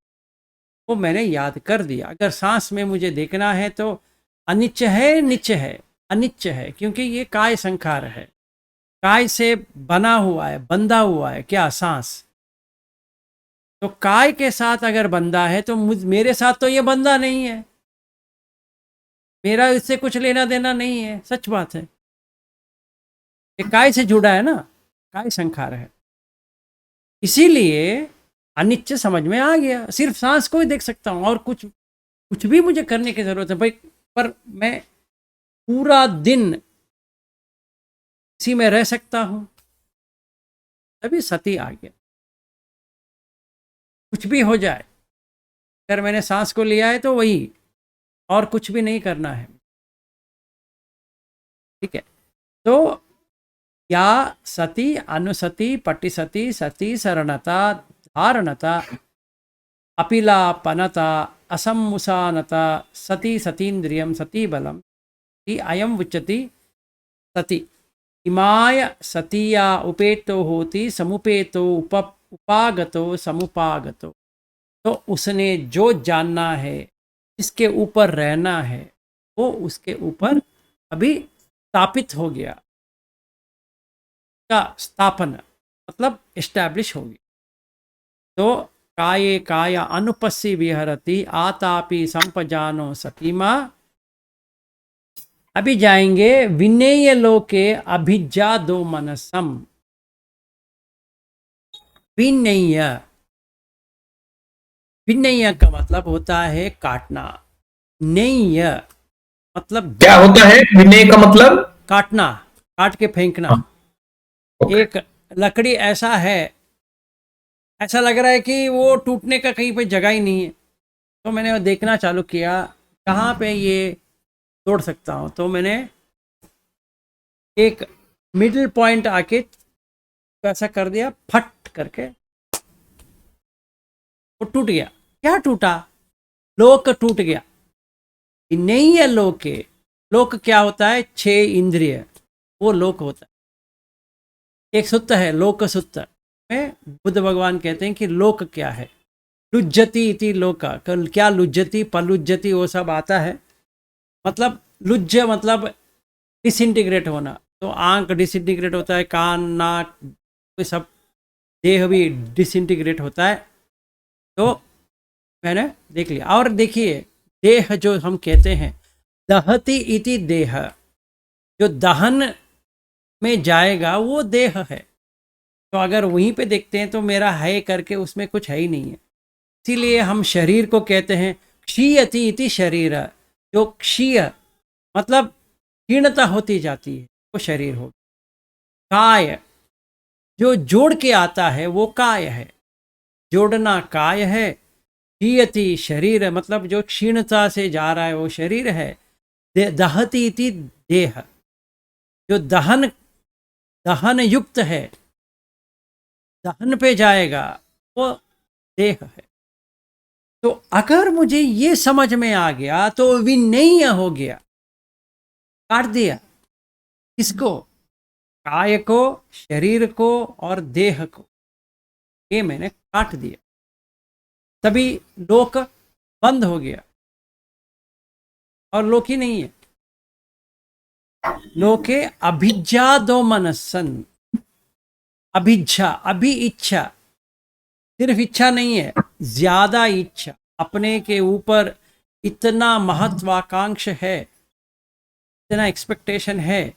वो मैंने याद कर दिया। अगर सांस में मुझे देखना है तो अनिच्च है, निच्च है, अनिच्च है, क्योंकि ये काय संखार है, काय से बना हुआ है, बंधा हुआ है क्या, सांस। तो काय के साथ अगर बंधा है तो मेरे साथ तो ये बंधा नहीं है, मेरा इससे कुछ लेना देना नहीं है, सच बात है। ये काय से जुड़ा है ना, काय संखार है, इसीलिए अनिच्च समझ में आ गया। सिर्फ सांस को ही देख सकता हूँ और कुछ कुछ भी मुझे करने की जरूरत है भाई, पर मैं पूरा दिन इसी में रह सकता हूँ, तभी सती आ गया। कुछ भी हो जाए, अगर मैंने सांस को लिया है तो वही, और कुछ भी नहीं करना है, ठीक है। तो या सती, अनुसति, पटिसति, सती शरणता, धारणता, अपिलापनता, असम्मुसानता, सती सतीन्द्रियम सती बलम, अयम उच्यति सती। इमाय सतीया उपेतो होती समुपेतो उपागतो समुपागतो, तो उसने जो जानना है, इसके ऊपर रहना है, वो उसके ऊपर अभी स्थापित हो गया, का स्थापना मतलब एस्टैब्लिश हो गया। तो काये काया अनुपस्सी विहरति आतापि संपजानो सतीमा। अभी जाएंगे विनेय लोके अभिज्ञा दो मनसम। विनेय, विनेय का मतलब होता है काटना, नेय मतलब क्या होता है विनय का मतलब? काटना, काट के फेंकना। हाँ, ओके। एक लकड़ी ऐसा है, ऐसा लग रहा है कि वो टूटने का कहीं पे जगह ही नहीं है, तो मैंने वो देखना चालू किया कहाँ पे ये तोड़ सकता हूँ। तो मैंने एक मिडिल पॉइंट आके ऐसा कर दिया, फट करके वो टूट गया। क्या टूटा? लोक टूट गया। नहीं है लोक के, लोक क्या होता है, 6 इंद्रिय, वो लोक होता है। एक सूत्र है लोक सूत्र में, बुद्ध भगवान कहते हैं कि लोक क्या है, लुज्जति इति लोका, क्या लुज्जति पलुज्जति वो सब आता है। मतलब लुज्ज मतलब डिसइंटीग्रेट होना, तो आंख डिसइंटीग्रेट होता है, कान नाक ये सब, देह भी डिसइंटीग्रेट होता है। तो मैंने देख लिया। और देखिए देह जो हम कहते हैं, दहति इति देह, जो दहन में जाएगा वो देह है। तो अगर वहीं पे देखते हैं तो मेरा है करके उसमें कुछ है ही नहीं है, इसीलिए हम शरीर को कहते हैं क्षीयति इति शरीर, जो क्षीय मतलब क्षीणता होती जाती है वो शरीर हो। काय जो जोड़ के आता है वो काय है, जोड़ना काय है। क्षीयति शरीर मतलब जो क्षीणता से जा रहा है वो शरीर है। दहति इति देह, जो दहन दहन युक्त है, दहन पे जाएगा वो देह है। तो अगर मुझे ये समझ में आ गया तो विनेय हो गया, काट दिया किसको, काय को, शरीर को और देह को, ये मैंने काट दिया। तभी लोक बंद हो गया, और लोक ही नहीं है। लोके अभिज्ञा दो मनसन, अभिज्ञा, अभी इच्छा, सिर्फ इच्छा नहीं है, ज्यादा इच्छा, अपने के ऊपर इतना महत्वाकांक्ष है, इतना एक्सपेक्टेशन है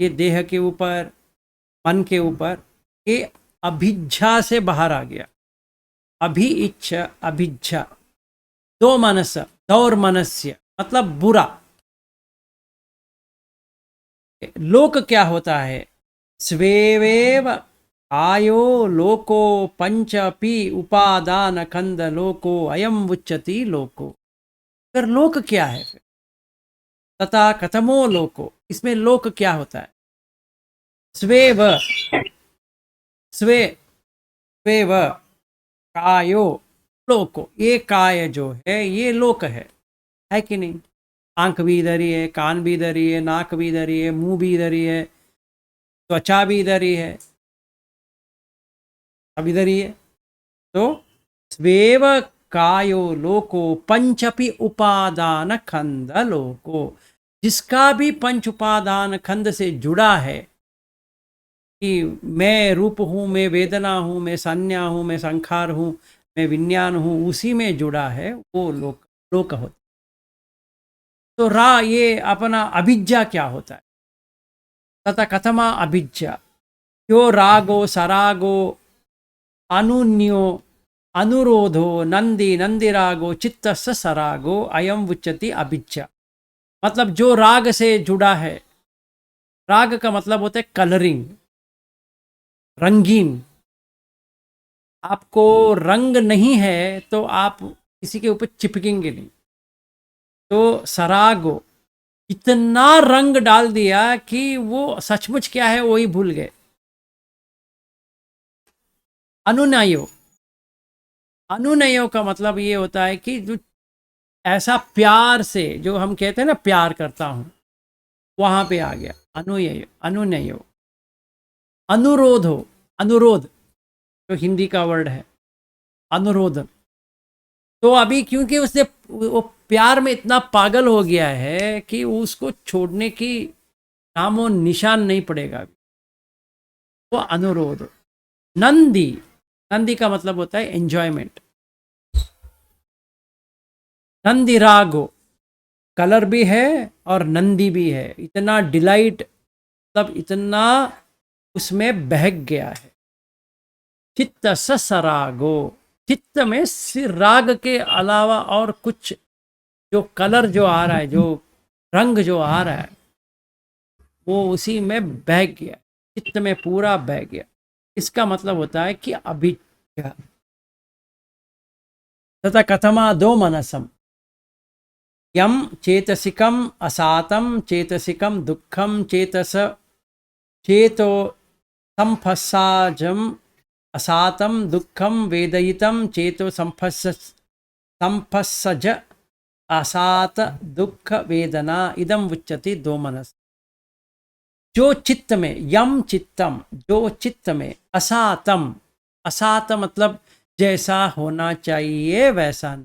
ये देह के ऊपर, मन के ऊपर, ये अभिज्ञा से बाहर आ गया। अभी इच्छा, अभिज्ञा, दो मनस, दौर मनस्य मतलब बुरा। लोक क्या होता है? स्वेवेव आयो लोको पंचपि उपादान खंड लोको अयम उच्चति लोको। अगर लोक क्या है फिर? तथा कथमो लोको, इसमें लोक क्या होता है? स्वेव, स्वे, स्वेव कायो लोको, ये काय जो है ये लोक है कि नहीं? आंख भी इधर ही है, कान भी इधर ही है, नाक भी इधर ही है, मुंह भी इधर ही है, त्वचा भी इधर ही है, सब इधर ही है। तो स्वेव कायो लोको पंचपि उपादान खंड लोको, जिसका भी पंच उपादान खंड से जुड़ा है कि मैं रूप हूं, मैं वेदना हूं, मैं संज्ञा हूं, मैं संखार हूं, मैं विज्ञान हूं, उसी में जुड़ा है वो लोक, लोक होता। तो ये अपना अभिज्ञा क्या होता है? तथा कथमा अभिज्ञा, यो रागो सरागो अनुन्यो अनुरोधो नंदी नंदिरागो चित्तस्य सरागो अयम उच्यति अभिज्ञा। मतलब जो राग से जुड़ा है, राग का मतलब होता है कलरिंग, रंगीन। आपको रंग नहीं है तो आप किसी के ऊपर चिपकेंगे नहीं। तो सरागो, इतना रंग डाल दिया कि वो सचमुच क्या है वो ही भूल गए। अनुनयो, अनुनयो का मतलब ये होता है कि जो ऐसा प्यार से, जो हम कहते हैं ना प्यार करता हूं, वहां पे आ गया अनुनयो, अनुनयो। अनुरोधो, अनुरोध जो हिंदी का वर्ड है, अनुरोध। तो अभी क्योंकि उसने वो प्यार में इतना पागल हो गया है कि उसको छोड़ने की नामो निशान नहीं पड़ेगा अभी, वो अनुरोध। नंदी, नंदी का मतलब होता है एंजॉयमेंट। नंदी रागो, कलर भी है और नंदी भी है, इतना डिलाइट, तब इतना उसमें बहक गया है। चित्त सरागो, चित्त में सिर राग के अलावा और कुछ, जो कलर जो आ रहा है, जो रंग जो आ रहा है, वो उसी में बह गया, चित्त में पूरा बह गया। इसका मतलब होता है कि अभिज्ञा। तथा कथमा दो मनसम, यम चेतसिकम असातम चेतसिकम दुखम चेतस, चेतो संफसाजम असातम दुखम वेदयितम चेतो संफसज असात दुख वेदना इदम उच्यति दो मनस। जो चित्त में, यम चित्तम, जो चित्त में, असातम, असात मतलब जैसा होना चाहिए वैसा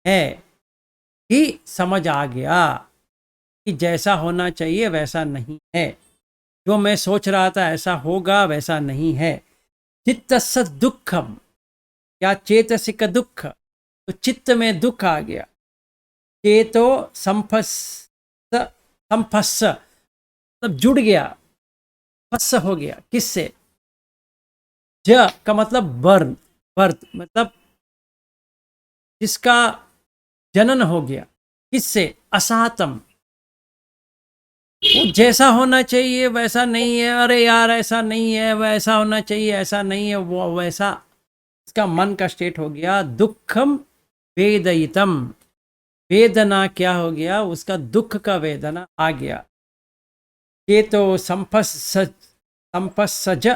है, ही समझ आ गया कि जैसा होना चाहिए वैसा नहीं है, जो मैं सोच रहा था ऐसा होगा वैसा नहीं है। चित्तस्य दुखम, या चेतसिक दुख, तो चित्त में दुख आ गया। चेतो संफस मतलब जुड़ गया, फस हो गया, किससे? ज का मतलब बर्थ, बर्थ मतलब जिसका जनन हो गया, किससे? असातम, वो जैसा होना चाहिए वैसा नहीं है, अरे यार ऐसा नहीं है, वैसा होना चाहिए ऐसा नहीं है, वो वैसा, इसका मन का स्टेट हो गया। दुखम वेदयितम, वेदना क्या हो गया? उसका दुख का वेदना आ गया। ये तो संपसज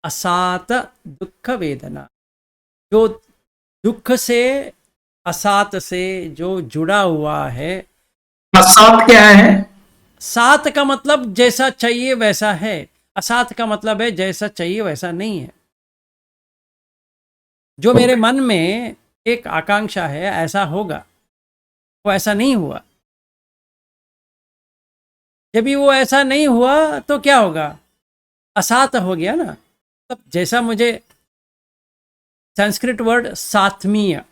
असात दुख वेदना, जो दुख से, असात से जो जुड़ा हुआ है। असात क्या है? सात का मतलब जैसा चाहिए वैसा है, असात का मतलब है जैसा चाहिए वैसा नहीं है। जो मेरे मन में एक आकांक्षा है ऐसा होगा, वो ऐसा नहीं हुआ। जब भी वो ऐसा नहीं हुआ तो क्या होगा, असात हो गया ना। तब जैसा मुझे संस्कृत वर्ड सात्मीय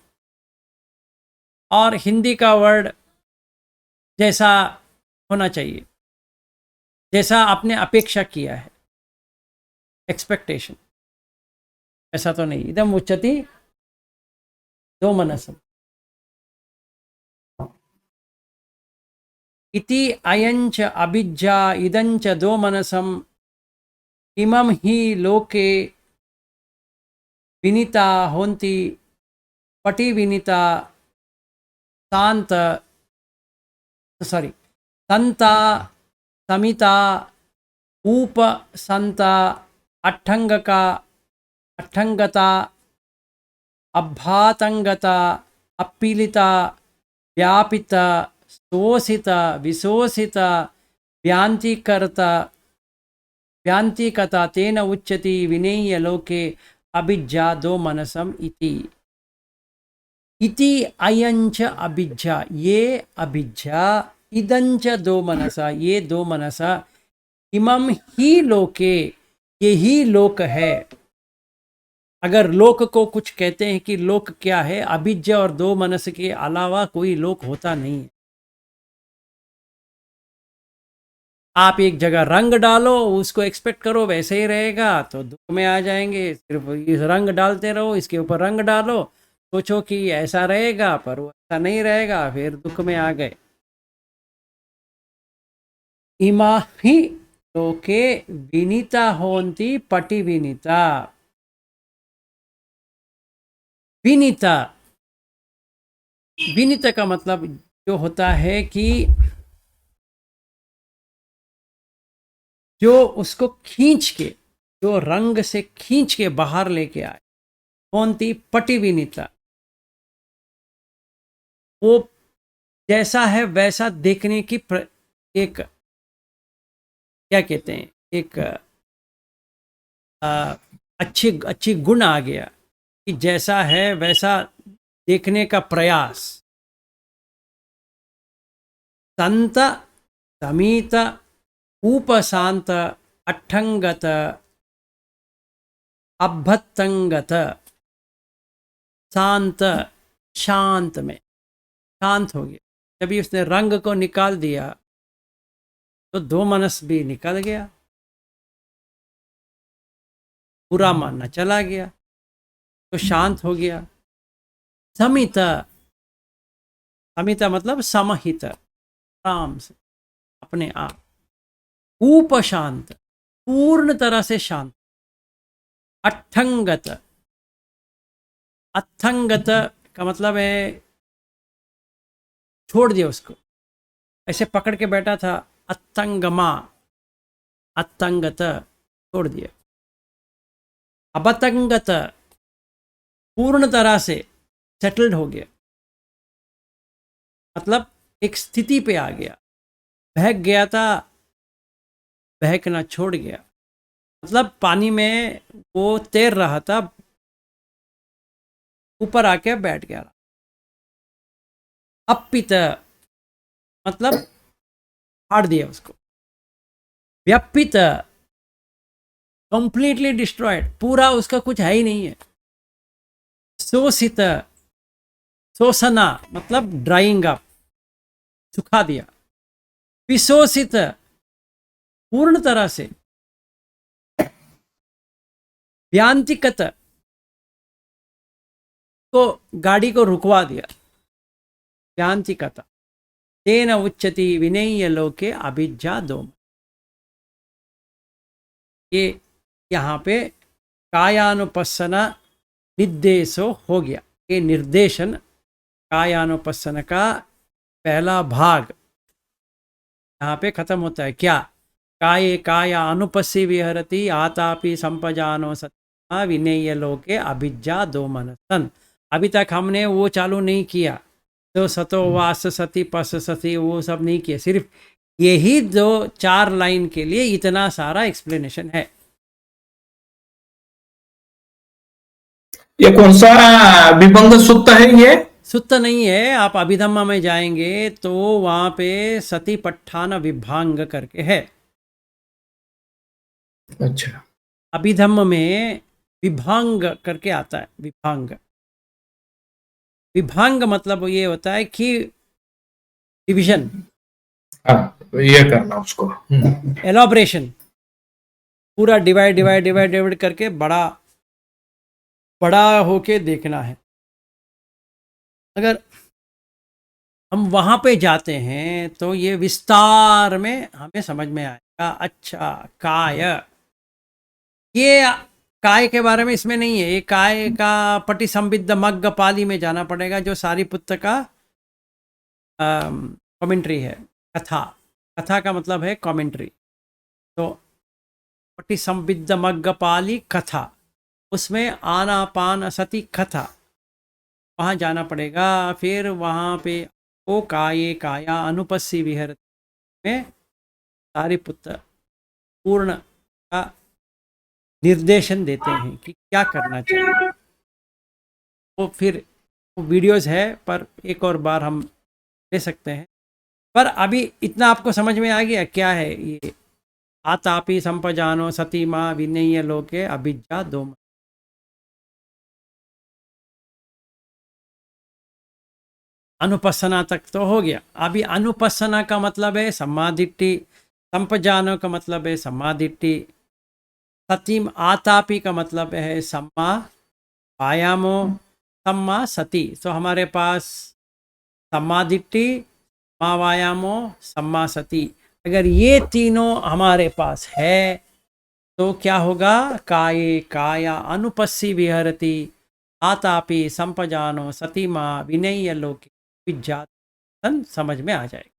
और हिंदी का वर्ड जैसा होना चाहिए, जैसा आपने अपेक्षा किया है, एक्सपेक्टेशन, ऐसा तो नहीं। इदम उच्यते दो मनसम इति अयंच अभिज्ञा इदंच दो मनसम इमं हि लोके विनीता होन्ति पटि विनीता शांत सॉरी संता समिता ऊप संता अट्ठंगका अट्ठंगता अभ्यातंगता अपीलिता व्यापिता शोषिता विशोषिता व्यांतिकर्ता व्यांतिकता तेन उच्यते विनेय लोके अभिज्ञा दो मनसम इति अयंच अभिज्ञा, ये अभिज्ञा, इदंच दो मनसा, ये दो मनसा, इमम ही लोके, यही लोक है। अगर लोक को कुछ कहते हैं कि लोक क्या है, अभिज्ञा और दो मनस के अलावा कोई लोक होता नहीं है। आप एक जगह रंग डालो, उसको एक्सपेक्ट करो वैसे ही रहेगा तो दुख में आ जाएंगे। सिर्फ इस रंग डालते रहो, इसके ऊपर रंग डालो, सोचो कि ऐसा रहेगा पर वो ऐसा नहीं रहेगा, फिर दुख में आ गए। इमा ही लोके विनीता होन्ति पटि विनीता। विनीता, विनीता का मतलब जो होता है कि जो उसको खींच के, जो रंग से खींच के बाहर लेके आए, होन्ति पटि विनीता, वो जैसा है वैसा देखने की एक क्या कहते हैं, एक अच्छी अच्छी गुण आ गया कि जैसा है वैसा देखने का प्रयास। संत समीत उपशांत अट्ठंगत अभ्यतंगत शांत, शांत में शांत हो गया। जब उसने रंग को निकाल दिया तो दो मनस भी निकल गया, बुरा मानना चला गया, तो शांत हो गया। समित, समित मतलब समहित, आराम से अपने आप। उपशांत, पूर्ण तरह से शांत। अट्ठंगत, अथंगत का मतलब है छोड़ दिया उसको, ऐसे पकड़ के बैठा था, अतंगमा, अतंगत छोड़ दिया। अबतंगत, पूर्ण तरह से सेटल्ड हो गया, मतलब एक स्थिति पे आ गया। बहक गया था, बहकना छोड़ गया, मतलब पानी में वो तैर रहा था, ऊपर आके बैठ गया। अपित मतलब फाड़ दिया उसको। व्यापित, कंप्लीटली डिस्ट्रॉयड, पूरा उसका कुछ है ही नहीं है। शोषित, शोषना मतलब ड्राइंग अप, सुखा दिया। विशोषित, पूर्ण तरह से। व्यांतिकत, को गाड़ी को रुकवा दिया, व्यांतिकता। तेन उच्यते विनेय लोके अभिज्ञा दो। ये यहाँ पे कायानुपस्सन निर्देशो हो गया। ये निर्देशन कायानुपस्सन का पहला भाग यहाँ पे खत्म होता है। क्या? काये काया अनुपस्सी विहरति आतापि संपजानो सत्ता विनेय लोके अभिज्ञा दो मनसन। अभी तक हमने वो चालू नहीं किया, तो सतो वास सती पस सती वो सब नहीं किया। सिर्फ यही दो चार लाइन के लिए इतना सारा एक्सप्लेनेशन है। ये कौन सा विभंग सुत्त है ये? सुत्त नहीं है। आप अभिधम्मा में जाएंगे तो वहां पे सतीपट्ठान विभांग करके है। अच्छा। अभिधम्म में विभांग करके आता है। विभांग, विभांग मतलब ये होता है कि डिवीजन, हाँ, तो ये करना उसको। एलॉबरेशन, पूरा डिवाइड डिवाइड डिवाइड डिवाइड करके बड़ा बड़ा होके देखना है। अगर हम वहां पे जाते हैं तो ये विस्तार में हमें समझ में आएगा। अच्छा, काय, ये काय के बारे में इसमें नहीं है। ये काय का पटिसंबिद्ध मग्ग पाली में जाना पड़ेगा, जो सारीपुत्र का कमेंट्री है। कथा, कथा का मतलब है कमेंट्री। तो पटिसंबिद्ध मग्ग पाली कथा, उसमें आनापान सती कथा, वहाँ जाना पड़ेगा। फिर वहाँ पे ओ काये काया अनुपस्सी विहर में सारीपुत्र पूर्ण का निर्देशन देते हैं कि क्या करना चाहिए। वो फिर वो वीडियोस है, पर एक और बार हम ले सकते हैं। पर अभी इतना आपको समझ में आ गया क्या है ये आतापि संपजानो सती माँ विनय लोके अभिज्ञा दो। अनुपස්සना तक तो हो गया। अभी अनुपස්සना का मतलब है सम्मादिट्टी, संपजानो का मतलब है सम्मादिट्टी, सतीम आतापी का मतलब है सम्मा वायामो, सम्मा सती। तो हमारे पास सम्मादिट्टी, सम्मा वायामो, सम्मा सती, अगर ये तीनों हमारे पास है तो क्या होगा? काये काया अनुपस्सी विहरति आतापि संपजानो सतीमा विनय लोके विज्ञातन, समझ में आ जाएगा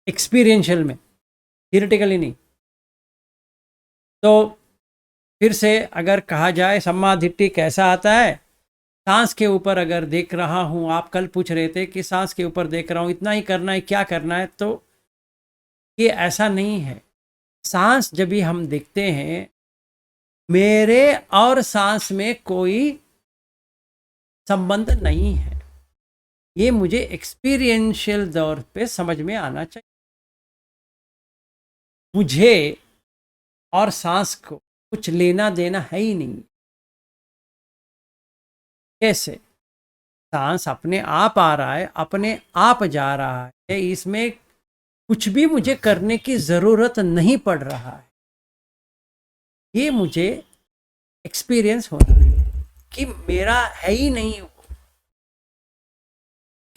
एक्सपीरियंशियल में, थियोरेटिकली नहीं। तो फिर से अगर कहा जाए सम्मादिट्टी कैसा आता है, सांस के ऊपर अगर देख रहा हूँ, आप कल पूछ रहे थे कि सांस के ऊपर देख रहा हूँ, इतना ही करना है, क्या करना है, तो ये ऐसा नहीं है। सांस जब भी हम देखते हैं, मेरे और सांस में कोई संबंध नहीं है। ये मुझे एक्सपीरियंशियल दौर पे समझ में आना चाहिए। मुझे और सांस को कुछ लेना देना है ही नहीं। कैसे? सांस अपने आप आ रहा है, अपने आप जा रहा है, इसमें कुछ भी मुझे करने की जरूरत नहीं पड़ रहा है। ये मुझे एक्सपीरियंस होना है कि मेरा है ही नहीं।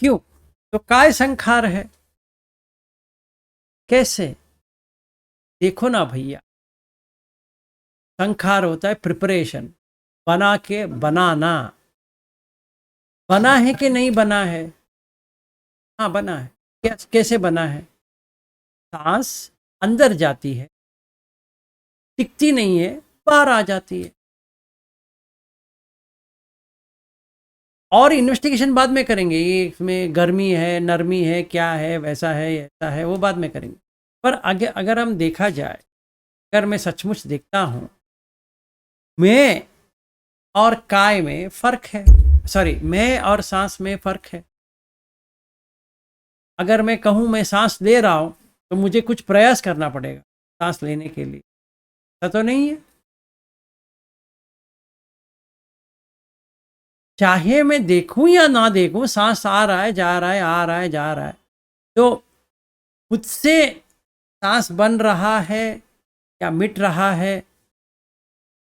क्यों? तो काय संखार है। कैसे? देखो ना भैया, संखार होता है प्रिपरेशन, बना के बनाना। बना है कि नहीं बना है? हाँ बना है। कैसे बना है? सांस अंदर जाती है, टिकती नहीं है, बाहर आ जाती है। और इन्वेस्टिगेशन बाद में करेंगे, ये इसमें गर्मी है, नरमी है, क्या है, वैसा है, ऐसा है, वो बाद में करेंगे। पर अगर हम देखा जाए, अगर मैं सचमुच देखता हूँ, मैं और काय में फर्क है, सॉरी, मैं और सांस में फर्क है। अगर मैं कहूँ मैं सांस ले रहा हूँ तो मुझे कुछ प्रयास करना पड़ेगा सांस लेने के लिए, ऐसा तो नहीं है। चाहे मैं देखूं या ना देखूं, सांस आ रहा है, जा रहा है, आ रहा है, जा रहा है, तो खुद से सांस बन रहा है या मिट रहा है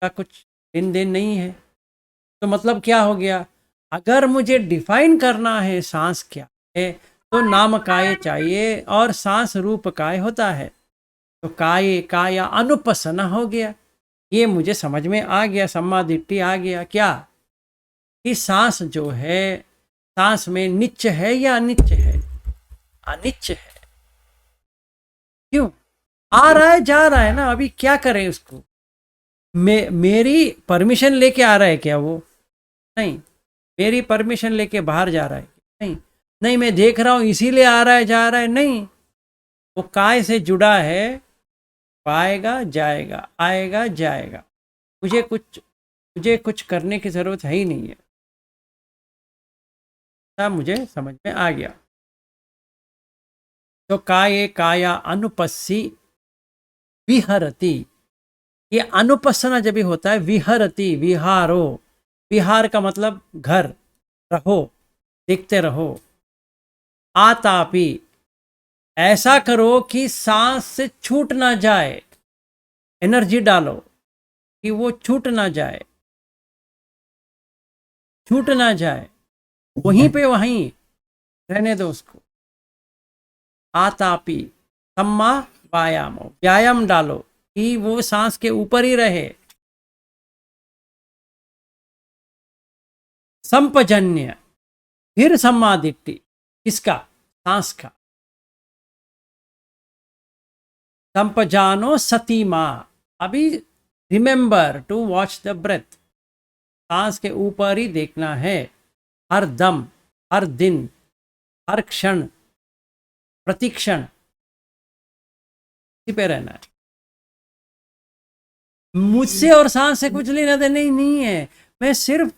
का कुछ लेन देन नहीं है। तो मतलब क्या हो गया? अगर मुझे डिफाइन करना है सांस क्या है, तो नाम काय चाहिए, और सांस रूप काय होता है। तो काय काया अनुपसना हो गया। ये मुझे समझ में आ गया, सम्मादिट्टी आ गया। क्या कि सांस जो है, सांस में निच्च है या अनिच्च है? अनिच्च है। क्यों? आ रहा है, जा रहा है ना, अभी क्या करें उसको? मेरी परमिशन लेके आ रहा है क्या वो? नहीं। मेरी परमिशन लेके बाहर जा रहा है? नहीं। नहीं, मैं देख रहा हूं इसीलिए आ रहा है, जा रहा है? नहीं। वो काय से जुड़ा है, आएगा जाएगा, आएगा जाएगा। मुझे कुछ मुझे कुछ करने की ज़रूरत है ही नहीं है, ऐसा मुझे समझ में आ गया। तो काये काया अनुपस्सी विहरति, ये अनुपस्सना जब भी होता है, विहरति, विहारो, विहार का मतलब घर, रहो, देखते रहो। आतापि, ऐसा करो कि सांस से छूट ना जाए, एनर्जी डालो कि वो छूट ना जाए, छूट ना जाए, वहीं पे वहीं रहने दो उसको। आतापि सम्मा व्यायामो, व्यायाम डालो कि वो सांस के ऊपर ही रहे। संपजन्य, फिर सम्मादिट्टि, किसका? सांस का। संपजानो सतीमा, अभी remember to watch the breath, सांस के ऊपर ही देखना है, हर दम, हर दिन, हर क्षण, प्रतिक्षण इसी पे रहना है। मुझसे और सांस से कुछ लेना देना ही नहीं है, मैं सिर्फ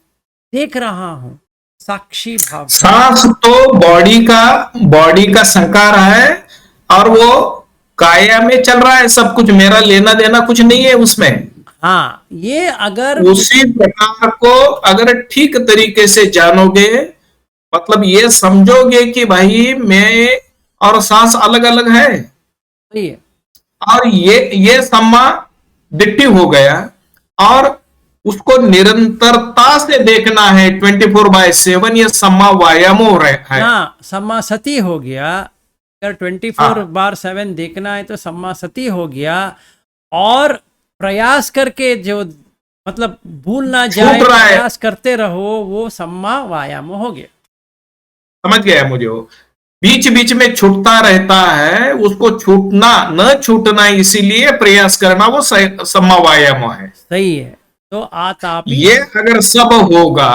देख रहा हूं, साक्षी भाव। सांस तो बॉडी का संकार है, और वो काया में चल रहा है सब कुछ, मेरा लेना देना कुछ नहीं है उसमें। हाँ, ये अगर उसी प्रकार को अगर ठीक तरीके से जानोगे, मतलब ये समझोगे कि भाई मैं और सांस अलग अलग है, सही है, और ये सम्मा दिट्टी हो गया, और उसको निरंतरता से देखना है 24/7, ये सम्मा व्यायाम हो रहा है। हाँ, सम्मा सती हो गया। अगर 24/7 देखना है तो सम्मा सती हो गया, और प्रयास करके जो, मतलब भूल ना जाए, छूट रहा है, प्रयास करते रहो, वो सम्मा व्यायाम हो गया। समझ गया मुझे वो बीच बीच में छूटता रहता है, उसको छूटना न छूटना, इसीलिए प्रयास करना, वो सम्मा व्यायाम है। सही है। तो आतापि, ये अगर सब होगा,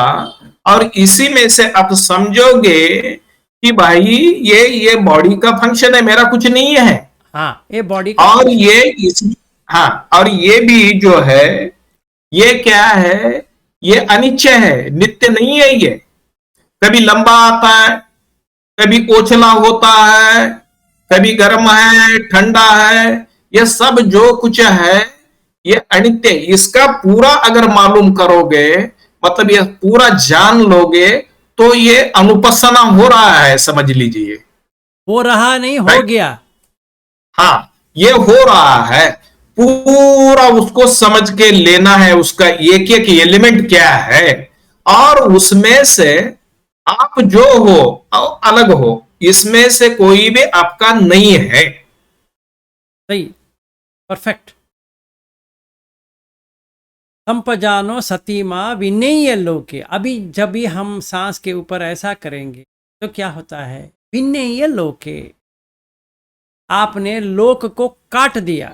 और इसी में से आप समझोगे कि भाई ये बॉडी का फंक्शन है, मेरा कुछ नहीं है, हाँ, ये बॉडी का और फंक्शन। ये इस हाँ, और ये भी जो है, ये क्या है, ये अनिश्चय है, नित्य नहीं है ये। कभी लंबा आता है, कभी ओछला होता है, कभी गर्म है, ठंडा है, ये सब जो कुछ है ये अनित्य। इसका पूरा अगर मालूम करोगे, मतलब ये पूरा जान लोगे, तो ये अनुपस्सना हो रहा है, समझ लीजिए। हो रहा नहीं, हो राइट, गया। हाँ, ये हो रहा है, पूरा उसको समझ के लेना है, उसका एक एक एलिमेंट क्या है, और उसमें से आप जो हो अलग हो, इसमें से कोई भी आपका नहीं है। सही, परफेक्ट। संपजानो सतीमा विनेय लोके, अभी जब भी हम सांस के ऊपर ऐसा करेंगे तो क्या होता है? विनेय लोके, आपने लोक को काट दिया।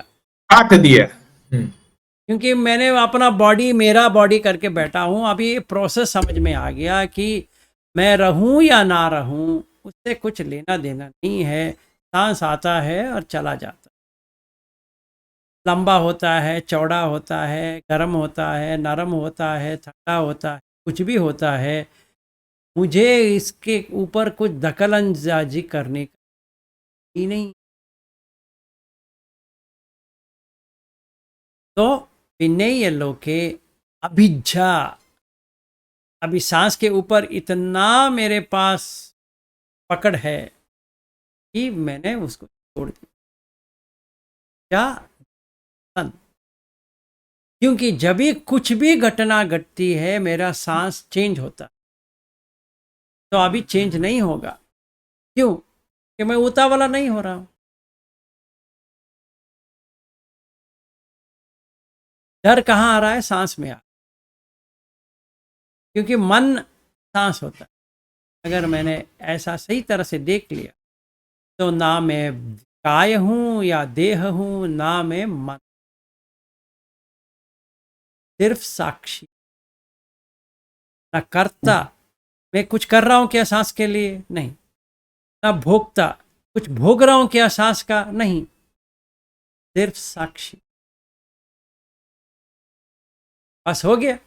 काट दिया। क्योंकि मैंने अपना बॉडी, मेरा बॉडी करके बैठा हूं, अभी ये प्रोसेस समझ में आ गया कि मैं रहूं या ना रहूं, उससे कुछ लेना देना नहीं है। सांस आता है और चला जाता है, लंबा होता है, चौड़ा होता है, गर्म होता है, नरम होता है, ठंडा होता है, कुछ भी होता है, मुझे इसके ऊपर कुछ दखल अंदाजी करने का ही नहीं। तो विनेय लोके अभिज्ञा, अभी सांस के ऊपर इतना मेरे पास पकड़ है कि मैंने उसको छोड़ दिया। क्या? क्योंकि जब भी कुछ भी घटना घटती है, मेरा सांस चेंज होता है। तो अभी चेंज नहीं होगा। क्यों? कि मैं उतावला नहीं हो रहा हूं। डर कहाँ आ रहा है? सांस में आ, क्योंकि मन सांस होता है। अगर मैंने ऐसा सही तरह से देख लिया, तो ना मैं काय हूं या देह हूं, ना मैं मन, सिर्फ साक्षी। ना कर्ता, मैं कुछ कर रहा हूं क्या सांस के लिए? नहीं। ना भोगता, कुछ भोग रहा हूं क्या सांस का? नहीं, सिर्फ साक्षी। बस हो गया।